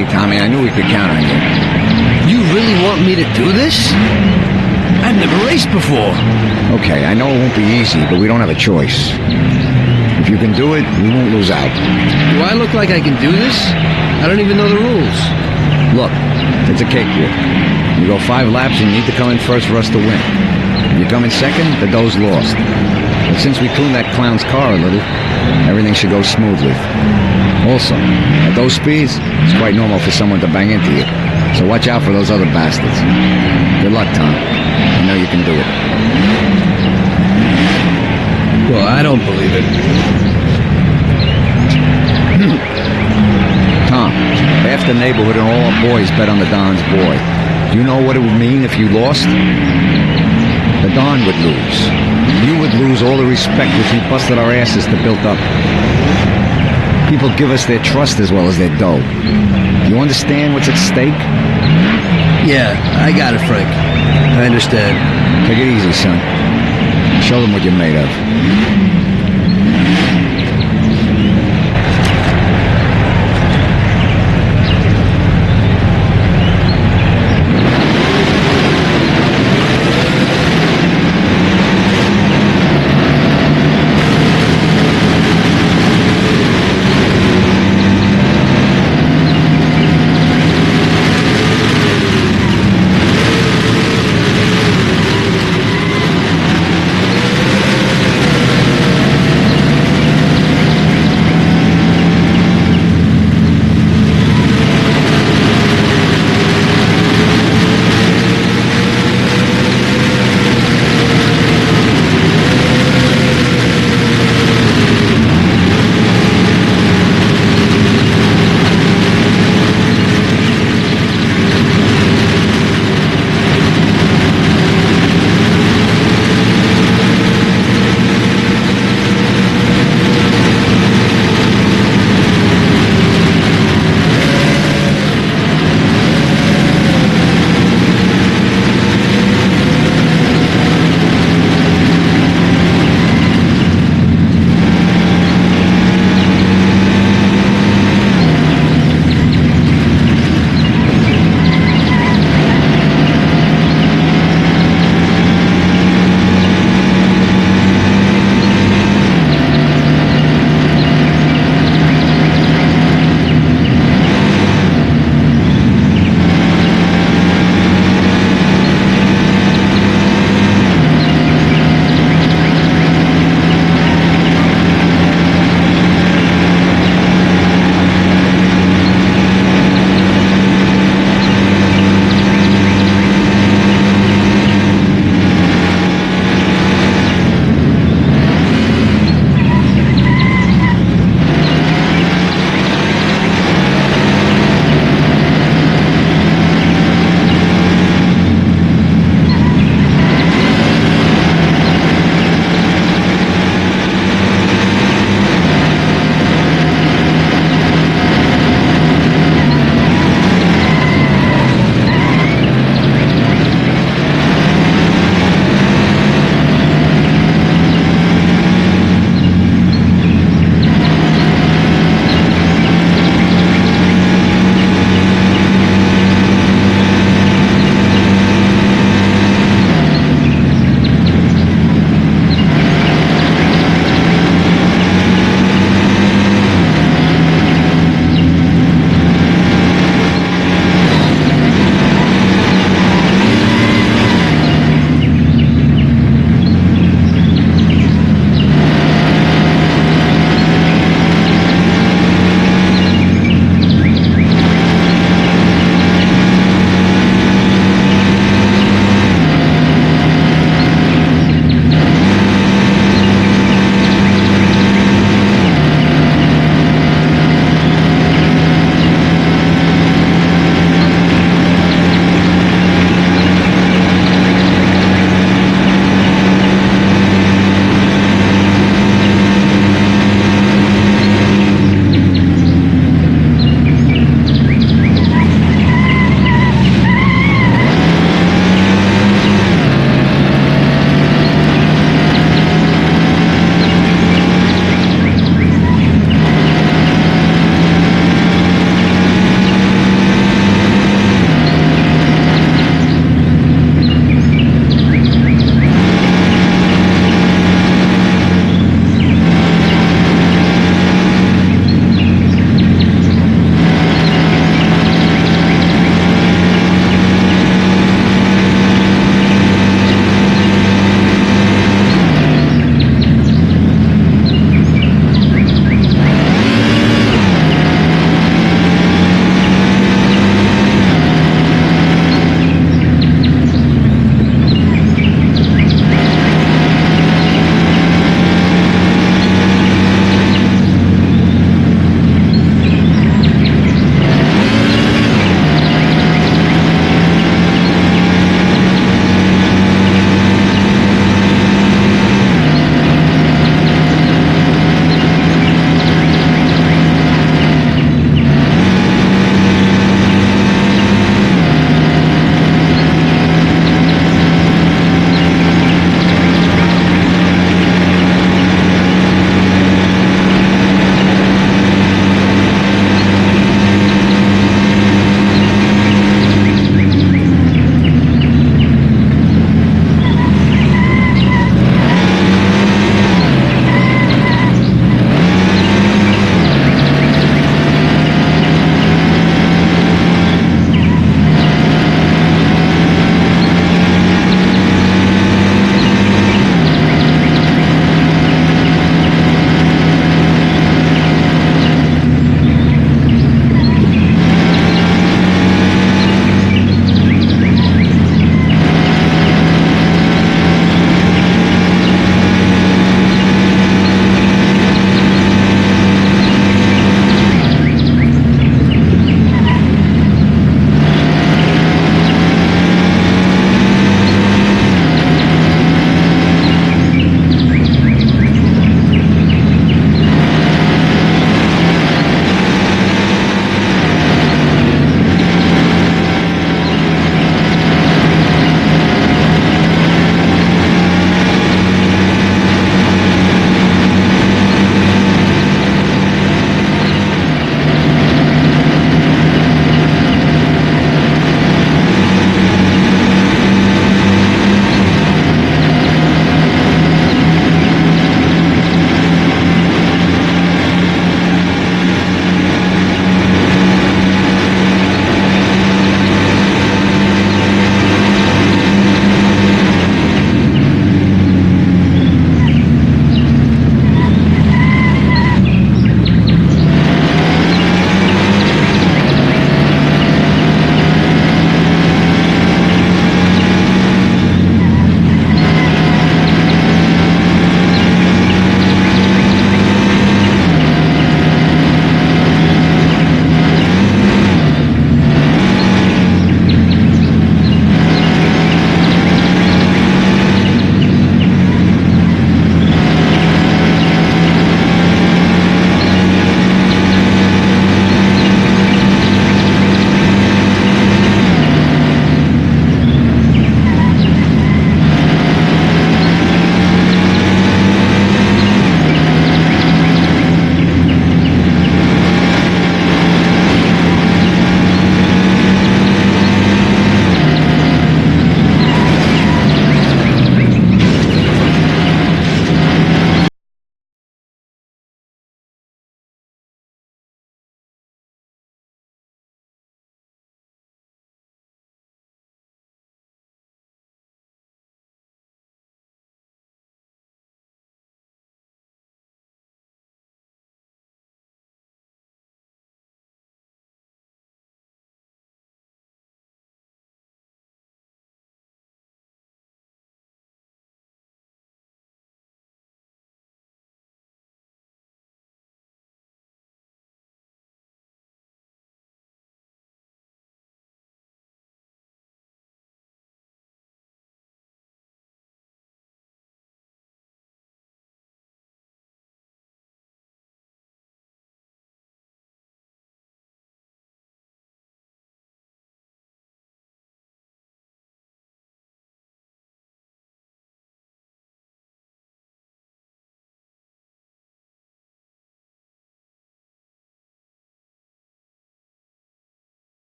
okay, Tommy. I knew we could count on you. You really want me to do this? I've never raced before. Okay, I know it won't be easy, but we don't have a choice. If you can do it, we won't lose out. Do I look like I can do this? I don't even know the rules. Look, it's a cakewalk. You go 5 laps and you need to come in first for us to win. If you come in second, the dough's lost. But since we tuned that clown's car a little, everything should go smoothly. Also, at those speeds, it's quite normal for someone to bang into you. So watch out for those other bastards. Good luck, Tom. I know you can do it. Well, I don't believe it. Tom, half the neighborhood and all our boys bet on the Don's boy. Do you know what it would mean if you lost? The Don would lose. You would lose all the respect which we busted our asses to build up. People give us their trust as well as their dough. Do you understand what's at stake? Yeah, I got it, Frank. I understand. Take it easy, son. Show them what you're made of.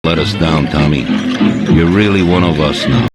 let us down, Tommy. You're really one of us now.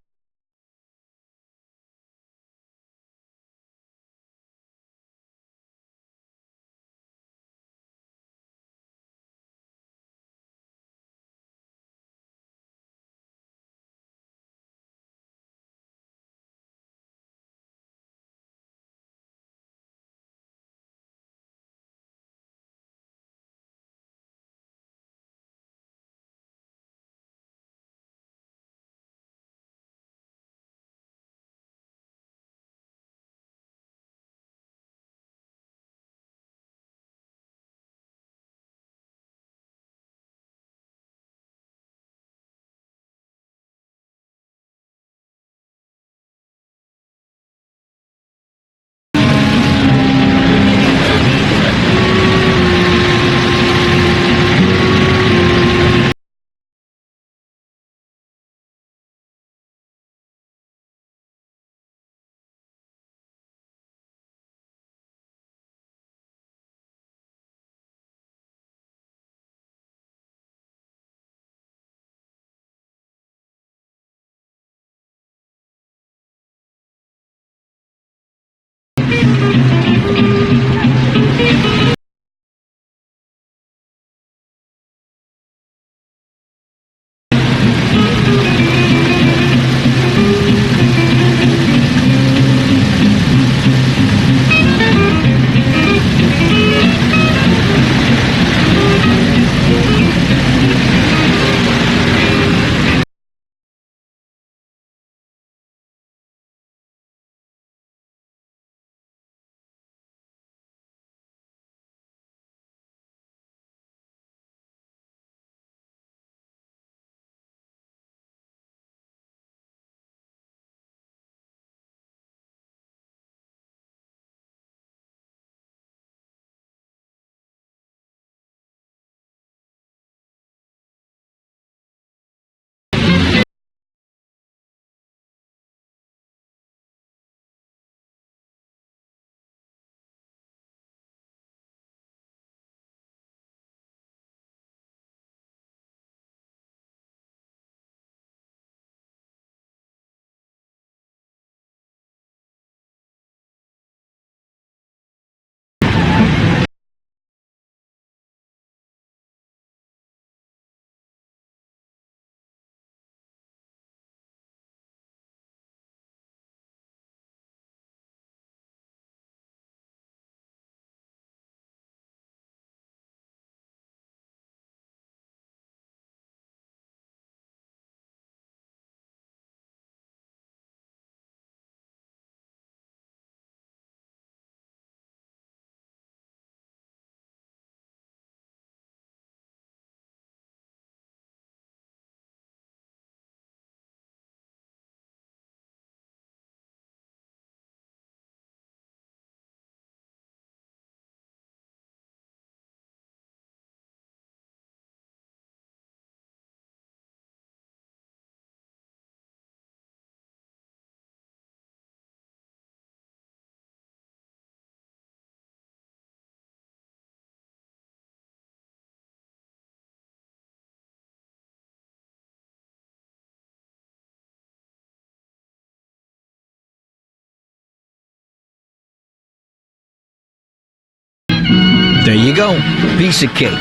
There you go. Piece of cake.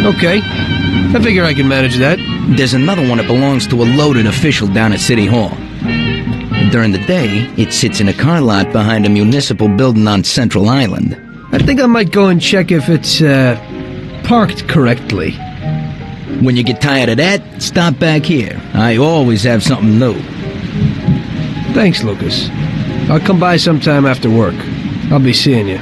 Okay. I figure I can manage that. There's another one that belongs to a loaded official down at City Hall. During the day, it sits in a car lot behind a municipal building on Central Island. I think I might go and check if it's, parked correctly. When you get tired of that, stop back here. I always have something new. Thanks, Lucas. I'll come by sometime after work. I'll be seeing you.